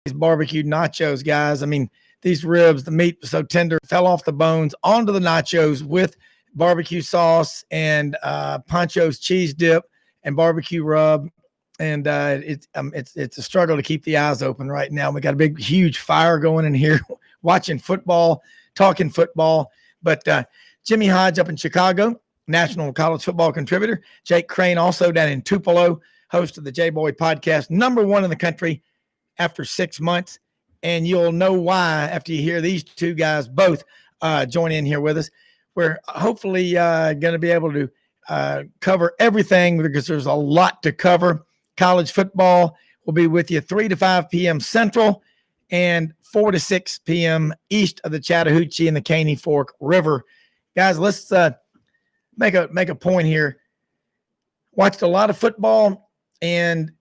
these barbecued nachos, guys. I mean, these ribs, the meat was so tender, fell off the bones onto the nachos with barbecue sauce and Pancho's cheese dip and barbecue rub. And it's a struggle to keep the eyes open right now. We got a big, huge fire going in here, watching football, talking football. But Jimmy Hodge up in Chicago, national college football contributor. Jake Crain also down in Tupelo, host of the J-Boy podcast, #1 in the country after 6 months. And you'll know why after you hear these two guys both join in here with us. We're hopefully going to be able to cover everything because there's a lot to cover. College football will be with you 3 to 5 p.m. Central and 4 to 6 p.m. east of the Chattahoochee and the Caney Fork River. Guys, let's make a point here. Watched a lot of football, and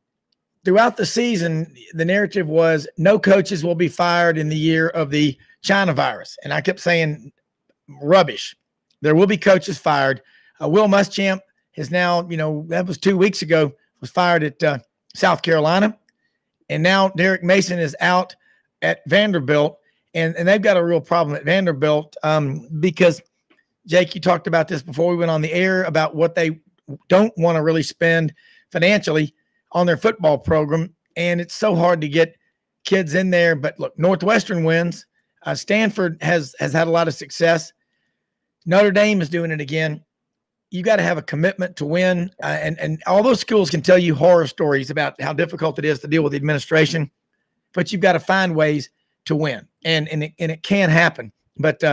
throughout the season, the narrative was no coaches will be fired in the year of the China virus. And I kept saying rubbish. There will be coaches fired. Will Muschamp is now, that was 2 weeks ago, was fired at South Carolina. And now Derek Mason is out at Vanderbilt. And they've got a real problem at Vanderbilt because, Jake, you talked about this before we went on the air about what they don't want to really spend financially on their football program. And it's so hard to get kids in there. But look, Northwestern wins. Stanford has had a lot of success. Notre Dame is doing it again. You got to have a commitment to win. And all those schools can tell you horror stories about how difficult it is to deal with the administration, but you've got to find ways to win. And it can happen. But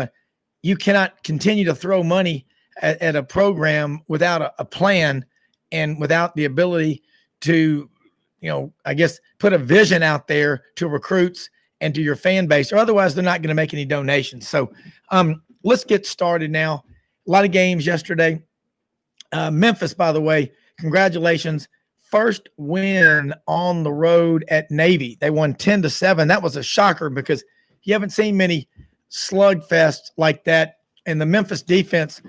you cannot continue to throw money at a program without a plan and without the ability to, I guess, put a vision out there to recruits and to your fan base, or otherwise they're not going to make any donations. So let's get started now. A lot of games yesterday. Memphis, by the way, congratulations. First win on the road at Navy. They won 10-7. That was a shocker because you haven't seen many slugfests like that. And the Memphis defense,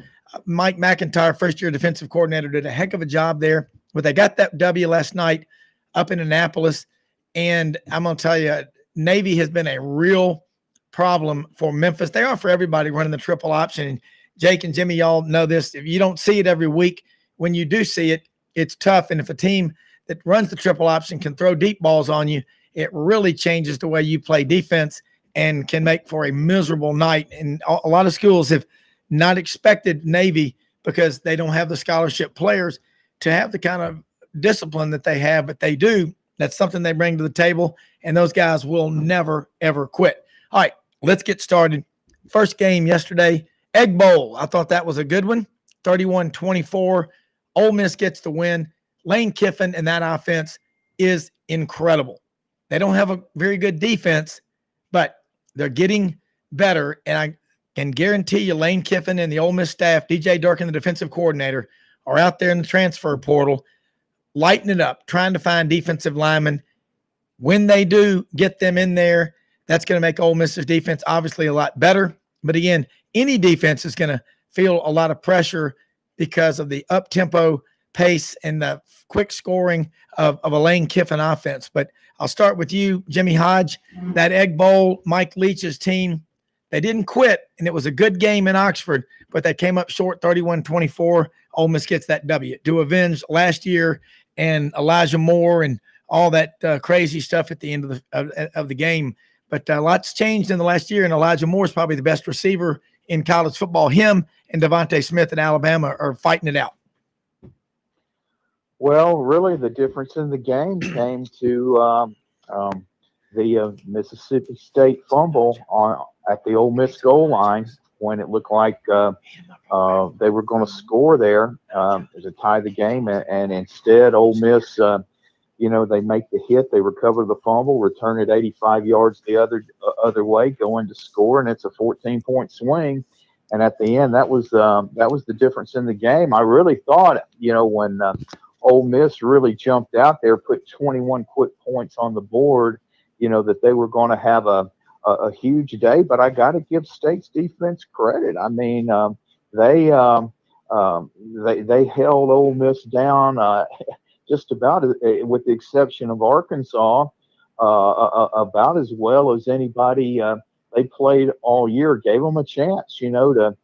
Mike McIntyre, first-year defensive coordinator, did a heck of a job there. But they got that W last night up in Annapolis. And I'm going to tell you, Navy has been a real problem for Memphis. They are for everybody running the triple option. And Jake and Jimmy, y'all know this. If you don't see it every week, when you do see it, it's tough. And if a team that runs the triple option can throw deep balls on you, it really changes the way you play defense and can make for a miserable night. And a lot of schools have not expected Navy because they don't have the scholarship players to have the kind of discipline that they have, but they do. That's something they bring to the table, and those guys will never, ever quit. All right, let's get started. First game yesterday, Egg Bowl. I thought that was a good one, 31-24. Ole Miss gets the win. Lane Kiffin and that offense is incredible. They don't have a very good defense, but they're getting better, and I can guarantee you Lane Kiffin and the Ole Miss staff, DJ Durkin, the defensive coordinator, are out there in the transfer portal, lighting it up, trying to find defensive linemen. When they do get them in there, that's going to make Ole Miss's defense obviously a lot better. But again, any defense is going to feel a lot of pressure because of the up-tempo pace and the quick scoring of a Lane Kiffin offense. But I'll start with you, Jimmy Hodge. That Egg Bowl, Mike Leach's team, they didn't quit, and it was a good game in Oxford, but they came up short 31-24. Ole Miss gets that W to avenge last year and Elijah Moore and all that crazy stuff at the end of the game. But lots changed in the last year, and Elijah Moore is probably the best receiver in college football. Him and Devontae Smith at Alabama are fighting it out. Well, really, the difference in the game came to the Mississippi State fumble at the Ole Miss goal line when it looked like they were going to score there to tie the game, and instead Ole Miss, they make the hit, they recover the fumble, return it 85 yards the other way, going to score, and it's a 14-point swing. And at the end, that was the difference in the game. I really thought, when Ole Miss really jumped out there, put 21 quick points on the board, that they were going to have a huge day. But I got to give State's defense credit. I mean, they held Ole Miss down just about, with the exception of Arkansas. about as well as anybody they played all year. Gave them a chance, to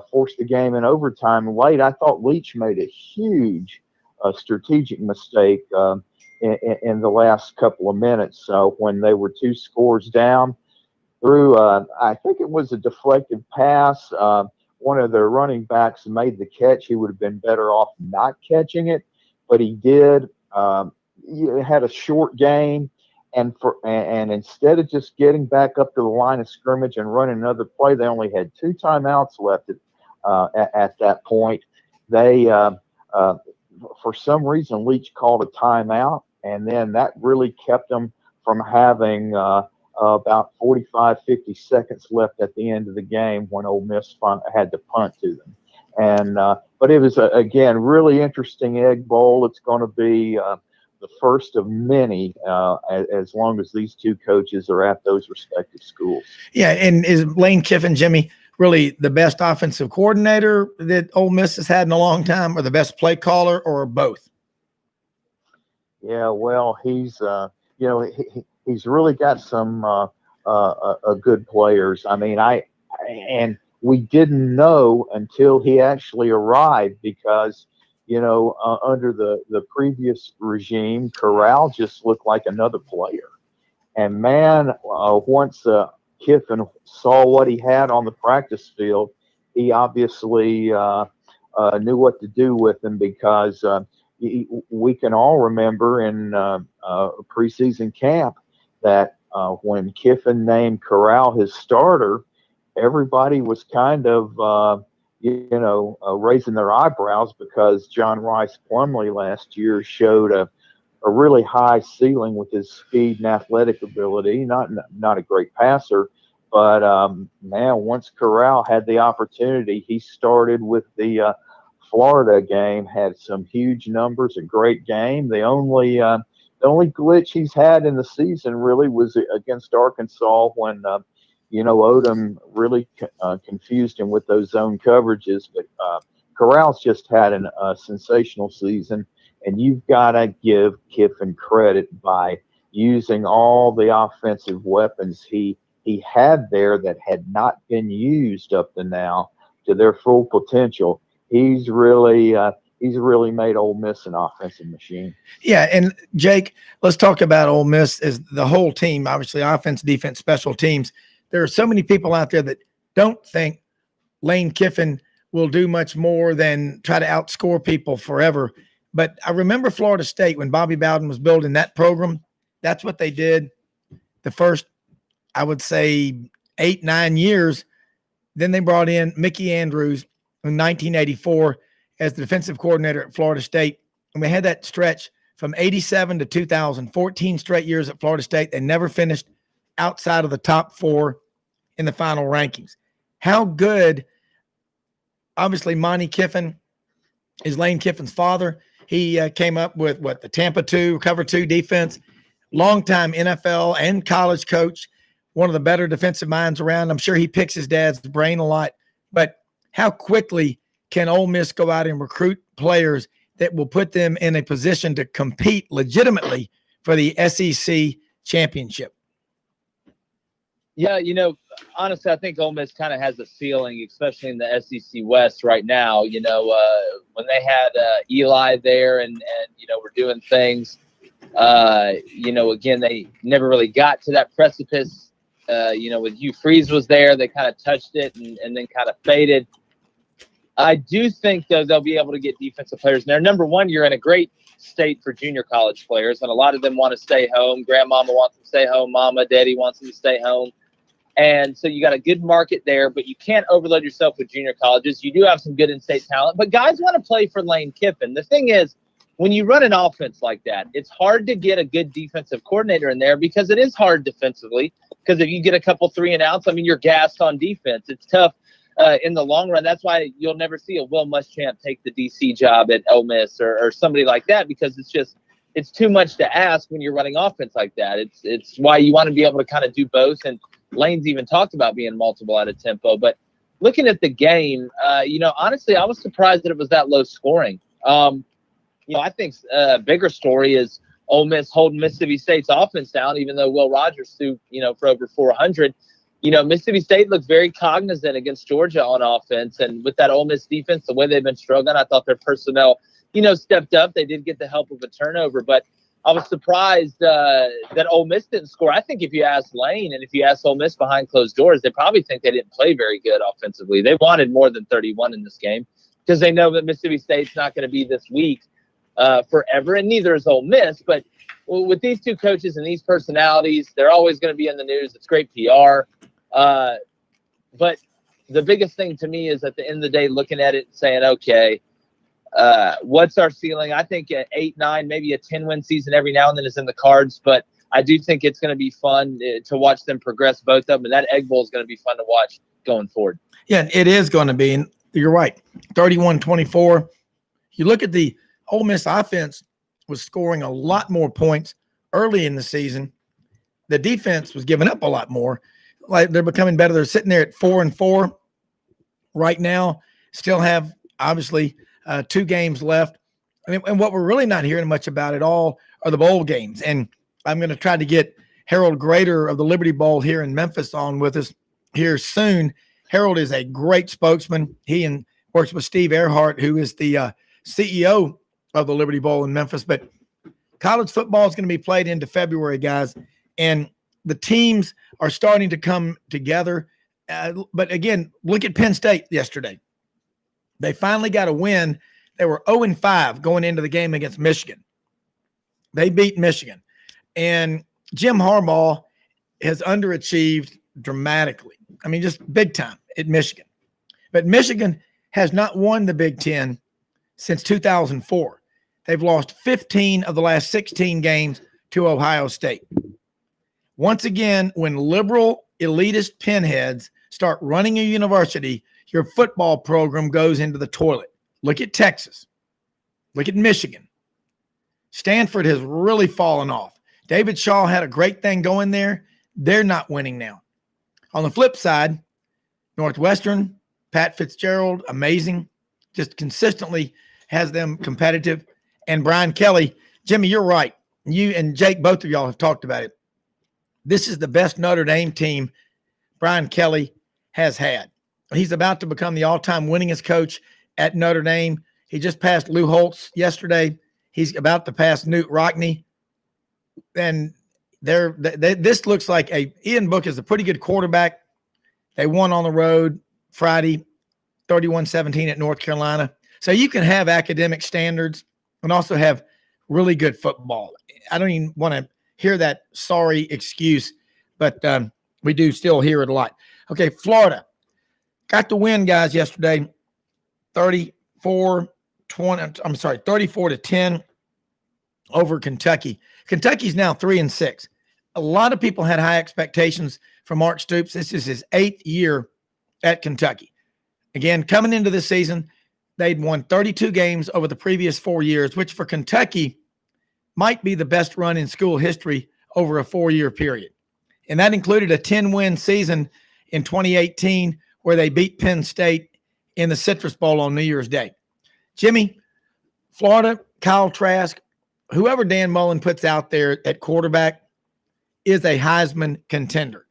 force the game in overtime late. I thought Leach made a huge strategic mistake in the last couple of minutes when they were 2 scores down. Through, I think it was a deflected pass. One of their running backs made the catch. He would have been better off not catching it, but he did. He had a short game, and instead of just getting back up to the line of scrimmage and running another play, they only had 2 timeouts left at that point. They, for some reason, Leach called a timeout, and then that really kept them from having about 45, 50 seconds left at the end of the game when Ole Miss had to punt to them. And but it was, again, really interesting Egg Bowl. It's going to be the first of many as long as these 2 coaches are at those respective schools. Yeah, and is Lane Kiffin, Jimmy, really the best offensive coordinator that Ole Miss has had in a long time, or the best play caller, or both? Yeah, well, he's he's really got some good players. I mean, and we didn't know until he actually arrived because, under the previous regime, Corral just looked like another player. And man, once Kiffin saw what he had on the practice field, he obviously knew what to do with him because we can all remember in preseason camp that when Kiffin named Corral his starter, everybody was kind of, raising their eyebrows because John Rice Plumlee last year showed a really high ceiling with his speed and athletic ability. Not a great passer, but man, once Corral had the opportunity, he started with the Florida game, had some huge numbers, a great game. The only glitch he's had in the season really was against Arkansas when Odom really confused him with those zone coverages. But Corral's just had a sensational season, and you've got to give Kiffin credit by using all the offensive weapons he had there that had not been used up to now to their full potential. He's really made Ole Miss an offensive machine. Yeah, and Jake, let's talk about Ole Miss as the whole team, obviously offense, defense, special teams. There are so many people out there that don't think Lane Kiffin will do much more than try to outscore people forever. But I remember Florida State when Bobby Bowden was building that program. That's what they did the first, I would say, 8-9 years. Then they brought in Mickey Andrews in 1984 as the defensive coordinator at Florida State. And we had that stretch from 87 to 2000, 14 straight years at Florida State. They never finished outside of the top 4 in the final rankings. How good, obviously, Monty Kiffin is Lane Kiffin's father. He came up with the Tampa 2, cover 2 defense, longtime NFL and college coach, one of the better defensive minds around. I'm sure he picks his dad's brain a lot. But how quickly can Ole Miss go out and recruit players that will put them in a position to compete legitimately for the SEC championship? Yeah, honestly, I think Ole Miss kind of has a ceiling, especially in the SEC West right now. When they had Eli there and were doing things, again, they never really got to that precipice. With Hugh Freeze was there, they kind of touched it and then kind of faded. I do think, though, they'll be able to get defensive players in there. Number one, you're in a great state for junior college players, and a lot of them want to stay home. Grandmama wants them to stay home. Mama, Daddy wants them to stay home. And so you got a good market there, but you can't overload yourself with junior colleges. You do have some good in-state talent, but guys want to play for Lane Kiffin. The thing is, when you run an offense like that, it's hard to get a good defensive coordinator in there because it is hard defensively. Because if you get a couple 3-and-outs, you're gassed on defense. It's tough in the long run. That's why you'll never see a Will Muschamp take the DC job at Ole Miss or somebody like that, because it's too much to ask when you're running offense like that. It's why you want to be able to kind of do both. And Lane's even talked about being multiple at a tempo. But looking at the game, honestly, I was surprised that it was that low scoring. I think a bigger story is Ole Miss holding Mississippi State's offense down, even though Will Rogers threw, for over 400. Mississippi State looked very cognizant against Georgia on offense. And with that Ole Miss defense, the way they've been struggling, I thought their personnel, stepped up. They did get the help of a turnover, but I was surprised that Ole Miss didn't score. I think if you ask Lane and if you ask Ole Miss behind closed doors, they probably think they didn't play very good offensively. They wanted more than 31 in this game because they know that Mississippi State's not going to be this weak forever, and neither is Ole Miss. But with these two coaches and these personalities, they're always going to be in the news. It's great PR. But the biggest thing to me is at the end of the day, looking at it and saying, okay, what's our ceiling? I think an 8-9, maybe a 10-win season every now and then is in the cards, but I do think it's going to be fun to watch them progress, both of them, and that Egg Bowl is going to be fun to watch going forward. Yeah, it is going to be, and you're right, 31-24. You look at the Ole Miss offense was scoring a lot more points early in the season. The defense was giving up a lot more. Like they're becoming better. They're sitting there at 4-4 right now. Still have obviously 2 games left. And what we're really not hearing much about at all are the bowl games. And I'm going to try to get Harold Grader of the Liberty Bowl here in Memphis on with us here soon. Harold is a great spokesman. He works with Steve Earhart, who is the CEO of the Liberty Bowl in Memphis. But college football is going to be played into February, guys. And the teams are starting to come together. But again, look at Penn State yesterday. They finally got a win. They were 0-5 going into the game against Michigan. They beat Michigan. And Jim Harbaugh has underachieved dramatically. I mean, just big time at Michigan. But Michigan has not won the Big Ten since 2004. They've lost 15 of the last 16 games to Ohio State. Once again, when liberal elitist pinheads start running a university, your football program goes into the toilet. Look at Texas. Look at Michigan. Stanford has really fallen off. David Shaw had a great thing going there. They're not winning now. On the flip side, Northwestern, Pat Fitzgerald, amazing, just consistently has them competitive. And Brian Kelly, Jimmy, you're right. You and Jake, both of y'all have talked about it. This is the best Notre Dame team Brian Kelly has had. He's about to become the all-time winningest coach at Notre Dame. He just passed Lou Holtz yesterday. He's about to pass Newt Rockne. And this looks like Ian Book is a pretty good quarterback. They won on the road Friday, 31-17 at North Carolina. So you can have academic standards and also have really good football. I don't even want to hear that sorry excuse, but we do still hear it a lot. Okay, Florida got the win, guys, yesterday, 34-10 over Kentucky. Kentucky's now 3-6. A lot of people had high expectations for Mark Stoops. This is his 8th year at Kentucky. Again, coming into this season, they'd won 32 games over the previous 4 years, which for Kentucky might be the best run in school history over a 4-year period. And that included a 10-win season in 2018 where they beat Penn State in the Citrus Bowl on New Year's Day. Jimmy, Florida, Kyle Trask, whoever Dan Mullen puts out there at quarterback is a Heisman contender.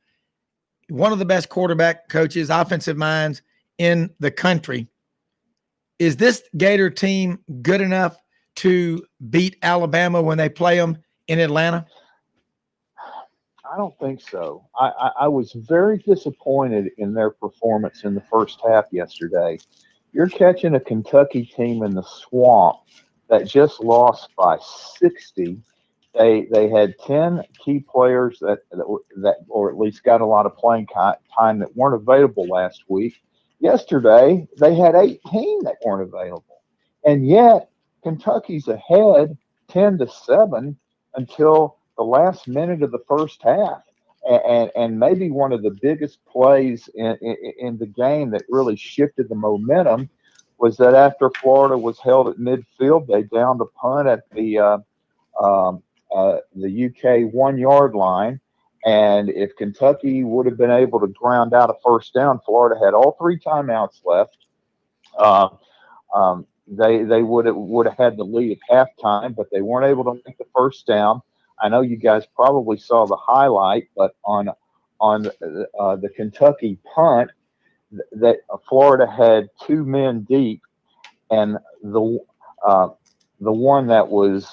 One of the best quarterback coaches, offensive minds in the country. Is this Gator team good enough to beat Alabama when they play them in Atlanta? I don't think so. I was very disappointed in their performance in the first half yesterday. You're catching a Kentucky team in the swamp that just lost by 60. They had 10 key players that or at least got a lot of playing time that weren't available last week. Yesterday, they had 18 that weren't available. And yet, Kentucky's ahead 10-7 until the last minute of the first half. And maybe one of the biggest plays in the game that really shifted the momentum was that after Florida was held at midfield, they downed a punt at the UK 1-yard line. And if Kentucky would have been able to ground out a first down, Florida had all 3 timeouts left. they would have had the lead at halftime, but they weren't able to make the first down. I know you guys probably saw the highlight, but on the Kentucky punt, that Florida had 2 men deep, and the one that was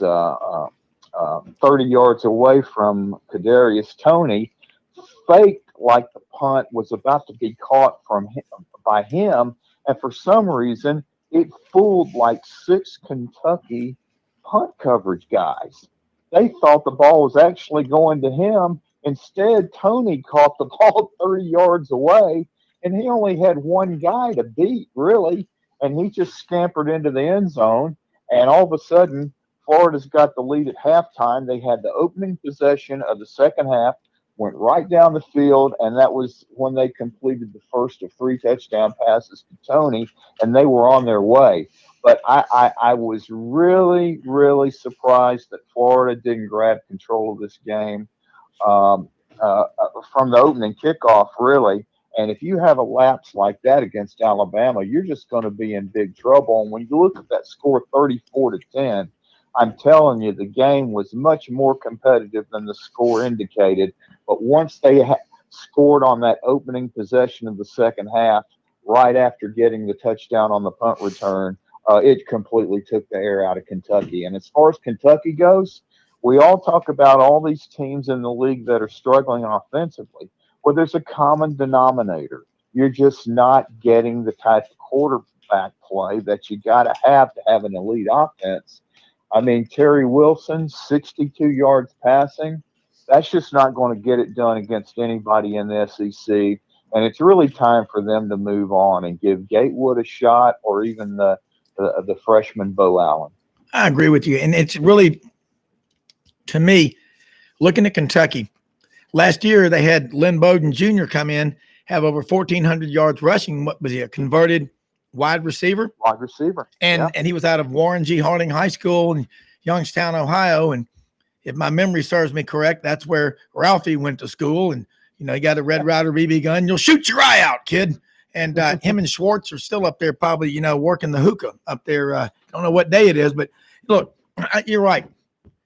30 yards away from Kadarius Toney faked like the punt was about to be caught by him, and for some reason it fooled like 6 Kentucky punt coverage guys. They thought the ball was actually going to him. Instead, Toney caught the ball 30 yards away, and he only had one guy to beat, really, and he just scampered into the end zone, and all of a sudden, Florida's got the lead at halftime. They had the opening possession of the second half, went right down the field, and that was when they completed the first of 3 touchdown passes to Toney, and they were on their way. But I was really, really surprised that Florida didn't grab control of this game from the opening kickoff, really. And if you have a lapse like that against Alabama, you're just going to be in big trouble. And when you look at that score, 34-10, I'm telling you, the game was much more competitive than the score indicated. But once they scored on that opening possession of the second half, right after getting the touchdown on the punt return, it completely took the air out of Kentucky. And as far as Kentucky goes, we all talk about all these teams in the league that are struggling offensively. Well, there's a common denominator. You're just not getting the type of quarterback play that you got to have an elite offense. I mean, Terry Wilson, 62 yards passing. That's just not going to get it done against anybody in the SEC. And it's really time for them to move on and give Gatewood a shot, or even the freshman Bo Allen. I agree with you. And it's really, to me, looking at Kentucky, last year they had Lynn Bowden Jr. come in, have over 1,400 yards rushing. What was he, a converted wide receiver? Wide receiver. And he was out of Warren G. Harding High School in Youngstown, Ohio. And if my memory serves me correct, that's where Ralphie went to school. And, you know, he got a Red Ryder BB gun. You'll shoot your eye out, kid. And him and Schwartz are still up there, probably, you know, working the hookah up there. I don't know what day it is, but look, you're right.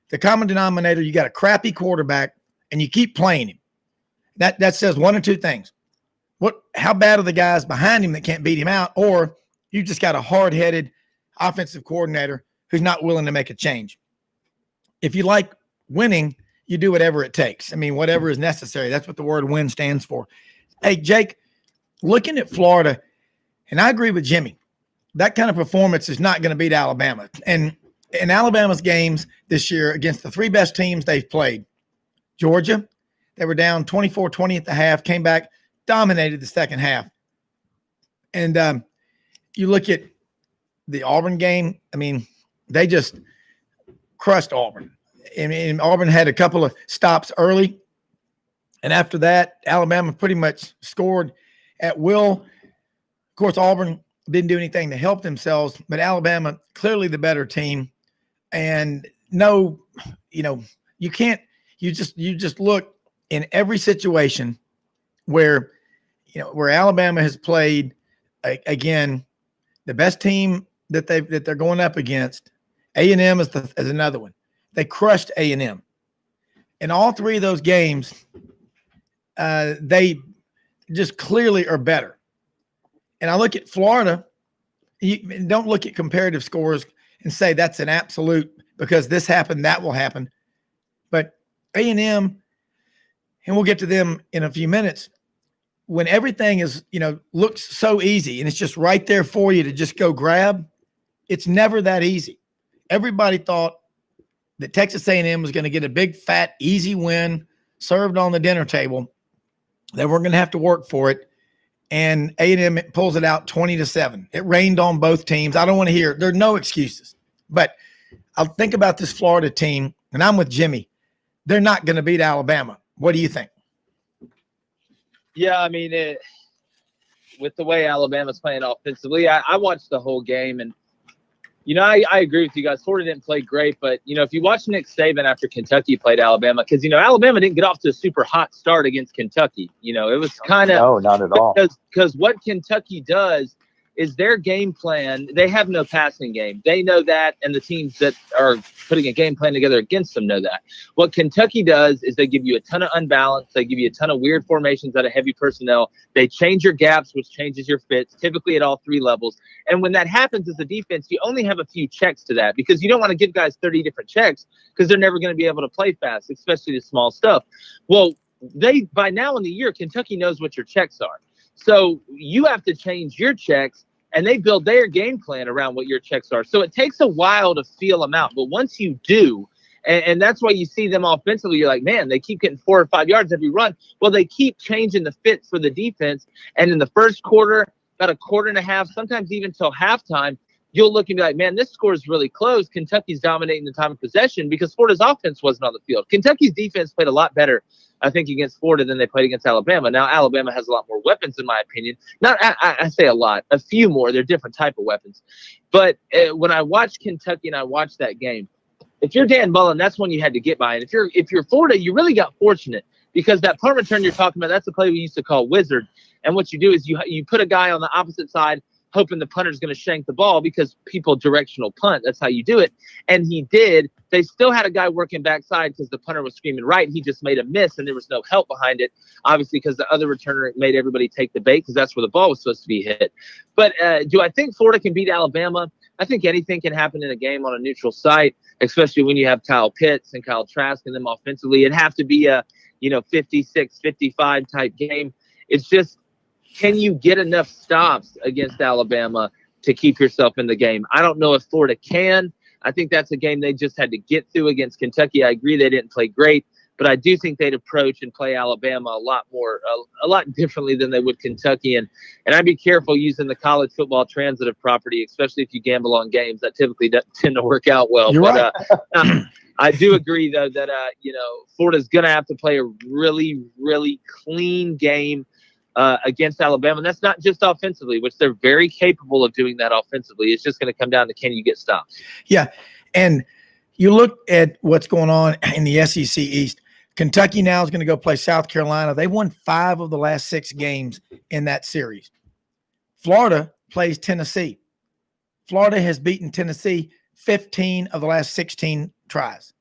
The common denominator, you got a crappy quarterback and you keep playing him. That says one or two things. How bad are the guys behind him that can't beat him out? Or you just got a hard-headed offensive coordinator who's not willing to make a change. If you like winning, you do whatever it takes. I mean, whatever is necessary. That's what the word win stands for. Hey, Jake, looking at Florida, and I agree with Jimmy, that kind of performance is not going to beat Alabama. And in Alabama's games this year against the 3 best teams they've played, Georgia, they were down 24-20 at the half, came back, dominated the second half. And you look at the Auburn game, I mean, they just crushed Auburn. I mean, Auburn had a couple of stops early. And after that, Alabama pretty much scored at will. Of course, Auburn didn't do anything to help themselves, but Alabama, clearly the better team. And no, you know, you can't, you just look in every situation where, you know, where Alabama has played, again, the best team that they're going up against. A&M is another one. They crushed A&M. In all 3 of those games, they just clearly are better. And I look at Florida. You don't look at comparative scores and say that's an absolute because this happened, that will happen. But A&M, and we'll get to them in a few minutes, when everything is, you know, looks so easy and it's just right there for you to just go grab, it's never that easy. Everybody thought that Texas A&M was going to get a big, fat, easy win served on the dinner table. They weren't going to have to work for it. And A&M pulls it out 20-7. It rained on both teams. I don't want to hear it. There are no excuses. But I'll think about this Florida team, and I'm with Jimmy. They're not going to beat Alabama. What do you think? Yeah, I mean, with the way Alabama's playing offensively, I watched the whole game, and you know, I agree with you guys. Florida didn't play great, but, you know, if you watch Nick Saban after Kentucky played Alabama, because, you know, Alabama didn't get off to a super hot start against Kentucky. You know, it was kind of – no, not at all. Because what Kentucky does is their game plan. They have no passing game. They know that, and the teams that are putting a game plan together against them know that. What Kentucky does is they give you a ton of unbalance. They give you a ton of weird formations out of heavy personnel. They change your gaps, which changes your fits, typically at all three levels. And when that happens as a defense, you only have a few checks to that because you don't want to give guys 30 different checks because they're never going to be able to play fast, especially the small stuff. Well, by now in the year, Kentucky knows what your checks are. So you have to change your checks, and they build their game plan around what your checks are. So it takes a while to feel them out. But once you do, and that's why you see them offensively, you're like, man, they keep getting 4 or 5 yards every run. Well, they keep changing the fit for the defense. And in the first quarter, about a quarter and a half, sometimes even till halftime, you'll look and be like, man, this score is really close. Kentucky's dominating the time of possession because Florida's offense wasn't on the field. Kentucky's defense played a lot better, I think, against Florida than they played against Alabama. Now, Alabama has a lot more weapons, in my opinion. Not, I say a lot, a few more. They're different type of weapons. But when I watched Kentucky and I watched that game, if you're Dan Mullen, that's one you had to get by. And if you're Florida, you really got fortunate because that punt return you're talking about, that's a play we used to call wizard. And what you do is you put a guy on the opposite side, hoping the punter's going to shank the ball because people directional punt. That's how you do it. And he did. They still had a guy working backside because the punter was screaming right, and he just made a miss, and there was no help behind it, obviously, because the other returner made everybody take the bait because that's where the ball was supposed to be hit. But do I think Florida can beat Alabama? I think anything can happen in a game on a neutral site, especially when you have Kyle Pitts and Kyle Trask and them offensively. It'd have to be a 56, 55 type game. It's just, can you get enough stops against Alabama to keep yourself in the game? I don't know if Florida can. I think that's a game they just had to get through against Kentucky. I agree they didn't play great, but I do think they'd approach and play Alabama a lot differently than they would Kentucky. And I'd be careful using the college football transitive property, especially if you gamble on games that typically don't tend to work out well. You're right. I do agree, though, that Florida's going to have to play a really, really clean game against Alabama. And that's not just offensively, which they're very capable of doing that offensively. It's just going to come down to, can you get stops? Yeah. And you look at what's going on in the SEC East. Kentucky now is going to go play South Carolina. They won 5 of the last 6 games in that series. Florida plays Tennessee. Florida has beaten Tennessee 15 of the last 16 tries.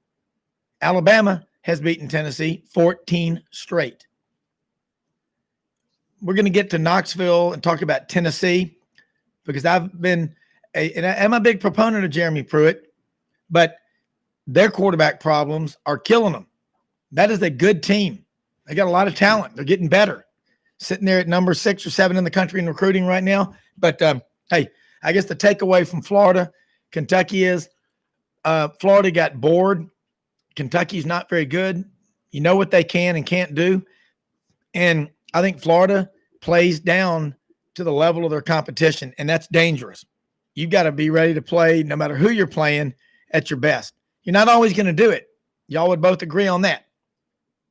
Alabama has beaten Tennessee 14 straight. We're going to get to Knoxville and talk about Tennessee because I've been I'm a big proponent of Jeremy Pruitt, but their quarterback problems are killing them. That is a good team. They got a lot of talent. They're getting better. Sitting there at number 6 or 7 in the country in recruiting right now. But, hey, I guess the takeaway from Florida, Kentucky is Florida got bored. Kentucky's not very good. You know what they can and can't do. And I think Florida plays down to the level of their competition, and that's dangerous. You've got to be ready to play, no matter who you're playing, at your best. You're not always going to do it. Y'all would both agree on that.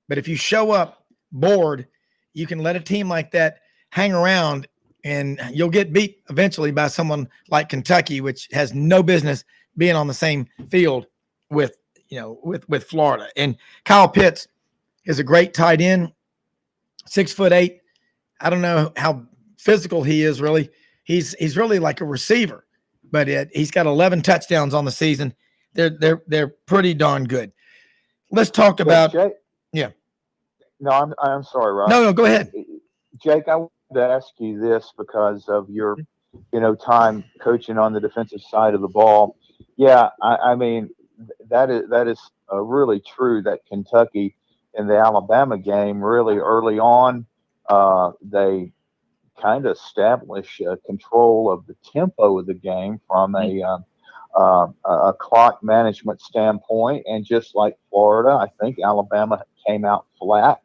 But if you show up bored, you can let a team like that hang around, and you'll get beat eventually by someone like Kentucky, which has no business being on the same field with Florida. And Kyle Pitts is a great tight end, 6'8". I don't know how physical he is really. He's really like a receiver, but he's got 11 touchdowns on the season. They're pretty darn good. Let's talk about Jake, yeah. No, I'm sorry, Rob. No, go ahead. Jake, I wanted to ask you this because of your, time coaching on the defensive side of the ball. Yeah, I mean, that is really true that Kentucky in the Alabama game really early on, they kind of establish control of the tempo of the game from a clock management standpoint. And just like Florida, I think Alabama came out flat,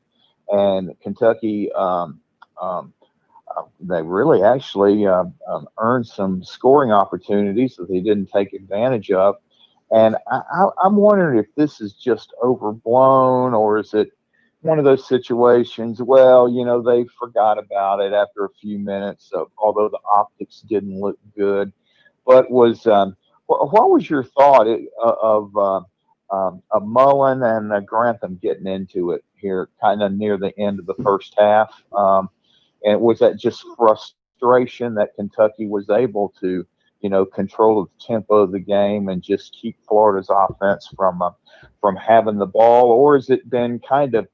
and Kentucky, they really actually earned some scoring opportunities that they didn't take advantage of. And I'm wondering if this is just overblown, or is it one of those situations, they forgot about it after a few minutes, although the optics didn't look good. But what was your thought of Mullen and Grantham getting into it here kind of near the end of the first half? And was that just frustration that Kentucky was able to, control the tempo of the game and just keep Florida's offense from having the ball, or has it been kind of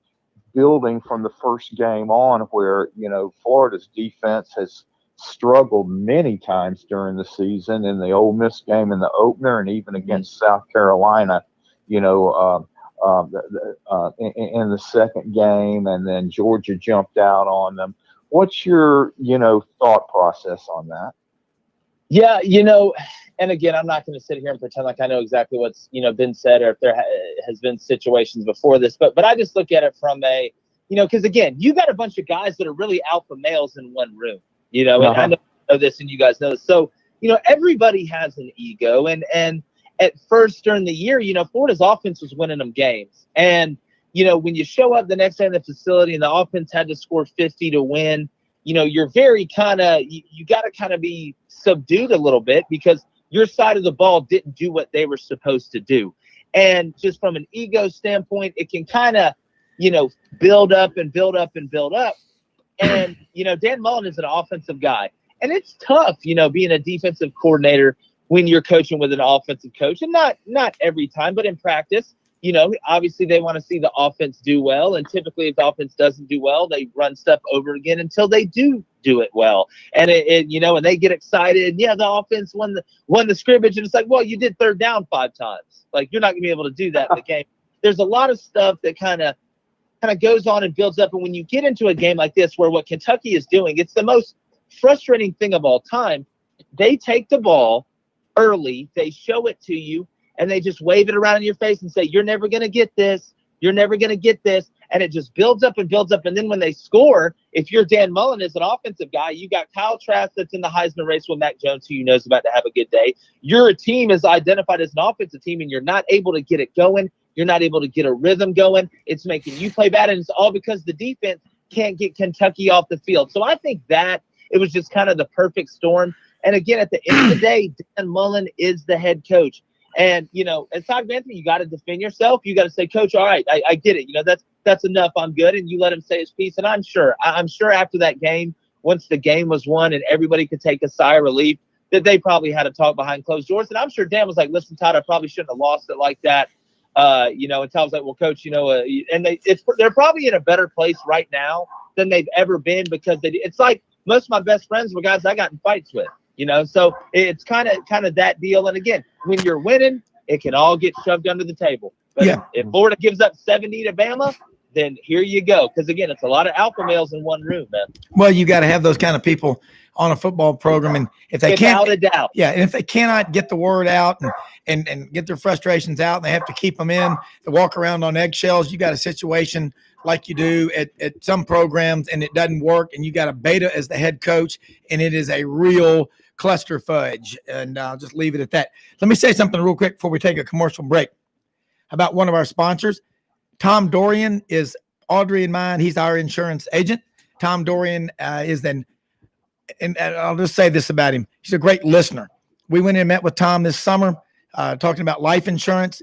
building from the first game on, where Florida's defense has struggled many times during the season, in the Ole Miss game in the opener, and even against South Carolina, in the second game, and then Georgia jumped out on them. What's your thought process on that? Yeah, and again, I'm not going to sit here and pretend like I know exactly what's been said, or if there has been situations before this, but I just look at it from a because again, you got a bunch of guys that are really alpha males in one room, and I know this, and you guys know this. So everybody has an ego, and at first during the year, Florida's offense was winning them games, and when you show up the next day in the facility and the offense had to score 50 to win, you're very you got to kind of be subdued a little bit, because your side of the ball didn't do what they were supposed to do. And just from an ego standpoint, it can kind of, build up and build up and build up. And, Dan Mullen is an offensive guy, and it's tough, being a defensive coordinator when you're coaching with an offensive coach, and not every time, but in practice. Obviously they want to see the offense do well. And typically if the offense doesn't do well, they run stuff over again until they do it well. And and they get excited. Yeah, the offense won the scrimmage. And it's like, well, you did third down 5 times. Like, you're not going to be able to do that in the game. There's a lot of stuff that kind of goes on and builds up. And when you get into a game like this, where what Kentucky is doing, it's the most frustrating thing of all time. They take the ball early, they show it to you, and they just wave it around in your face and say, you're never going to get this. You're never going to get this. And it just builds up and builds up. And then when they score, if you're Dan Mullen as an offensive guy, you got Kyle Trask that's in the Heisman race with Mac Jones, who knows about to have a good day. Your team is identified as an offensive team, and you're not able to get it going. You're not able to get a rhythm going. It's making you play bad. And it's all because the defense can't get Kentucky off the field. So I think that it was just kind of the perfect storm. And again, at the end of the day, Dan Mullen is the head coach. And, as Todd Anthony, you got to defend yourself. You got to say, Coach, all right, I get it. That's enough. I'm good. And you let him say his piece. And I'm sure after that game, once the game was won and everybody could take a sigh of relief, that they probably had a talk behind closed doors. And I'm sure Dan was like, listen, Todd, I probably shouldn't have lost it like that. And Todd was like, well, Coach, and they're probably in a better place right now than they've ever been, because it's like most of my best friends were guys I got in fights with. So it's kind of that deal. And again, when you're winning, it can all get shoved under the table. But if Florida gives up 70 to Bama, then here you go. Because again, it's a lot of alpha males in one room, man. Well, you got to have those kind of people on a football program, and if they without a doubt, and if they cannot get the word out and get their frustrations out, and they have to keep them in, they walk around on eggshells. You got a situation like you do at some programs, and it doesn't work, and you got a beta as the head coach, and it is a real cluster fudge. And I'll just leave it at that. Let me say something real quick before we take a commercial break about one of our sponsors. Tom Dorian is Audrey and mine. He's our insurance agent. Tom Dorian and I'll just say this about him. He's a great listener. We went in and met with Tom this summer, talking about life insurance,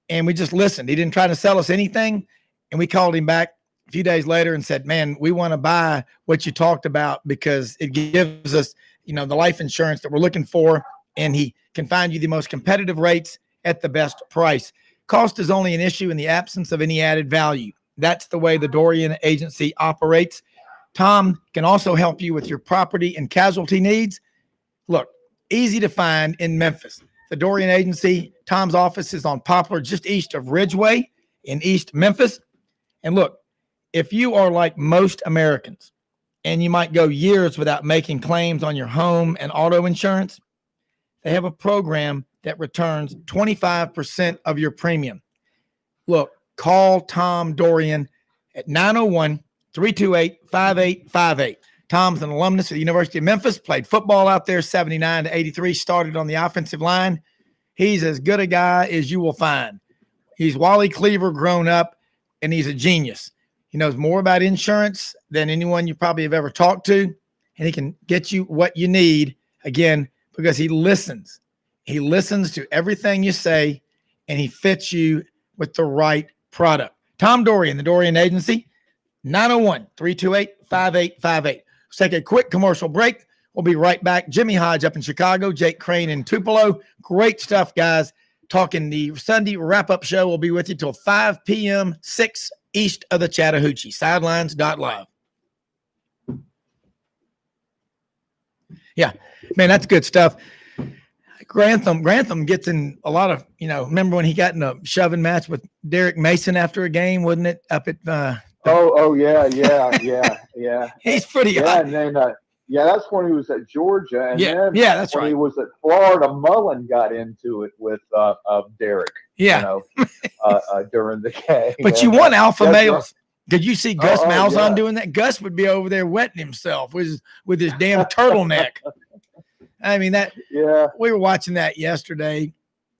and we just listened. He didn't try to sell us anything. And we called him back a few days later and said, man, we want to buy what you talked about, because it gives us, the life insurance that we're looking for. And he can find you the most competitive rates at the best price. Cost is only an issue in the absence of any added value. That's the way the Dorian Agency operates. Tom can also help you with your property and casualty needs. Look, easy to find in Memphis. The Dorian Agency, Tom's office is on Poplar, just east of Ridgeway in East Memphis. And look, if you are like most Americans, and you might go years without making claims on your home and auto insurance, they have a program that returns 25% of your premium. Look, call Tom Dorian at 901-328-5858. Tom's an alumnus of the University of Memphis, played football out there, 79 to 83, started on the offensive line. He's as good a guy as you will find. He's Wally Cleaver grown up, and he's a genius. He knows more about insurance than anyone you probably have ever talked to, and he can get you what you need, again, because he listens. He listens to everything you say, and he fits you with the right product. Tom Dorian, the Dorian Agency, 901-328-5858. Let's take a quick commercial break. We'll be right back. Jimmy Hodge up in Chicago, Jake Crain in Tupelo. Great stuff, guys. Talking the Sunday wrap-up show. We'll be with you till 5 p.m., 6 east of the Chattahoochee. Sidelines.live. Yeah, man, that's good stuff. Grantham gets in a lot of, remember when he got in a shoving match with Derek Mason after a game, wasn't it? Up at yeah. He's pretty hot. And then that's when he was at Georgia, and then that's when right. he was at Florida, Mullen got into it with Derek. During the game. But you want alpha males. Did you see Gus Malzahn doing that? Gus would be over there wetting himself with his damn turtleneck. I mean, we were watching that yesterday,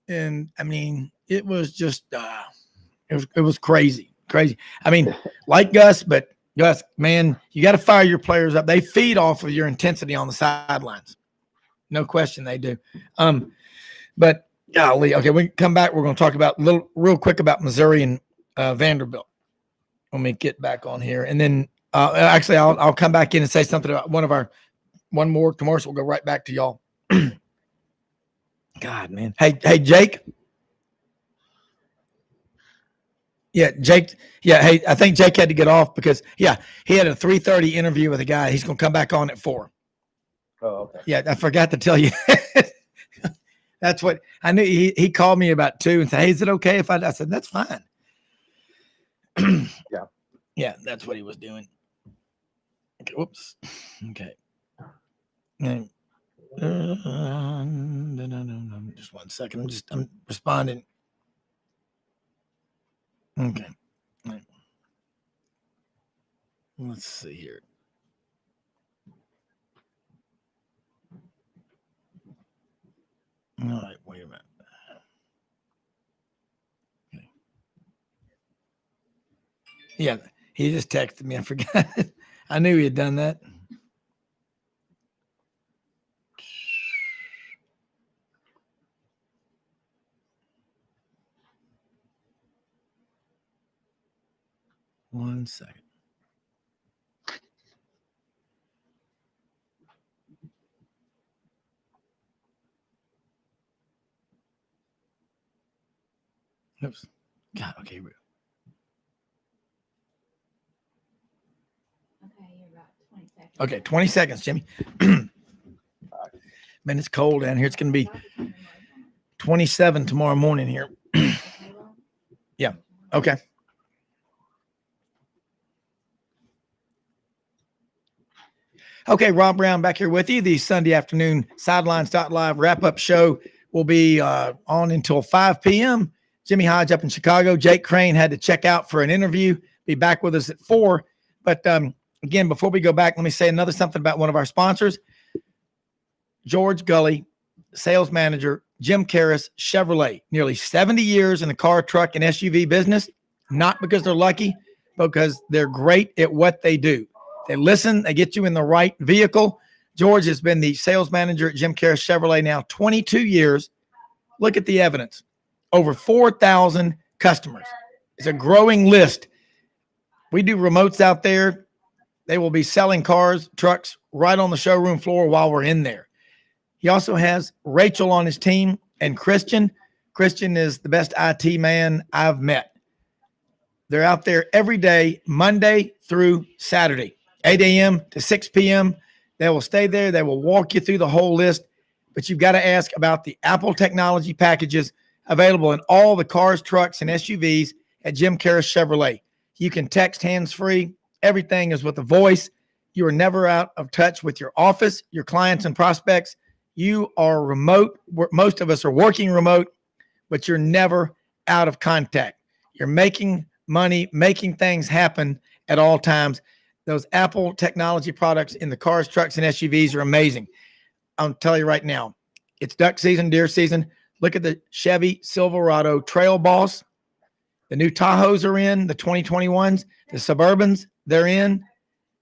and I mean, it was just it was crazy. I mean, like Gus, but Gus, man, you got to fire your players up. They feed off of your intensity on the sidelines. No question they do. But golly, okay, we come back. We're going to talk about real quick about Missouri and Vanderbilt. Let me get back on here, and then actually, I'll come back in and say something about one more commercial. We'll go right back to y'all. God, man. Hey, Jake. Yeah, Jake. Yeah, hey, I think Jake had to get off because he had a 3:30 interview with a guy. He's going to come back on at 4. Oh, okay. Yeah, I forgot to tell you. That's what I knew. He called me about 2 and said, "Hey, is it okay if I said, "That's fine." Yeah, that's what he was doing. Okay, whoops. Okay. Just 1 second. I'm responding. Okay. Let's see here. All right, wait a minute. Okay. Yeah, he just texted me. I forgot. I knew he had done that. One second. Oops. God, okay. Okay, you're about 20 seconds. Okay, 20 seconds, Jimmy. Man, it's cold down here. It's going to be 27 tomorrow morning here. Yeah. Okay. Okay, Rob Brown back here with you. The Sunday afternoon Sidelines.live wrap-up show will be on until 5 p.m. Jimmy Hodge up in Chicago. Jake Crain had to check out for an interview. Be back with us at 4. But again, before we go back, let me say something about one of our sponsors. George Gully, sales manager, Jim Karras, Chevrolet. Nearly 70 years in the car, truck, and SUV business. Not because they're lucky, but because they're great at what they do. They listen. They get you in the right vehicle. George has been the sales manager at Jim Karras Chevrolet now 22 years. Look at the evidence. Over 4,000 customers. It's a growing list. We do remotes out there. They will be selling cars, trucks right on the showroom floor while we're in there. He also has Rachel on his team and Christian. Christian is the best IT man I've met. They're out there every day, Monday through Saturday, 8 a.m. to 6 p.m. They will stay there. They will walk you through the whole list. But you've got to ask about the Apple technology packages available in all the cars, trucks, and SUVs at Jim Karras Chevrolet. You can text hands-free. Everything is with a voice. You are never out of touch with your office, your clients, and prospects. You are remote. Most of us are working remote, but you're never out of contact. You're making money, making things happen at all times. Those Apple technology products in the cars, trucks, and SUVs are amazing. I'll tell you right now, it's duck season, deer season. Look at the Chevy Silverado Trail Boss. The new Tahoes are in, the 2021s, the Suburbans, they're in.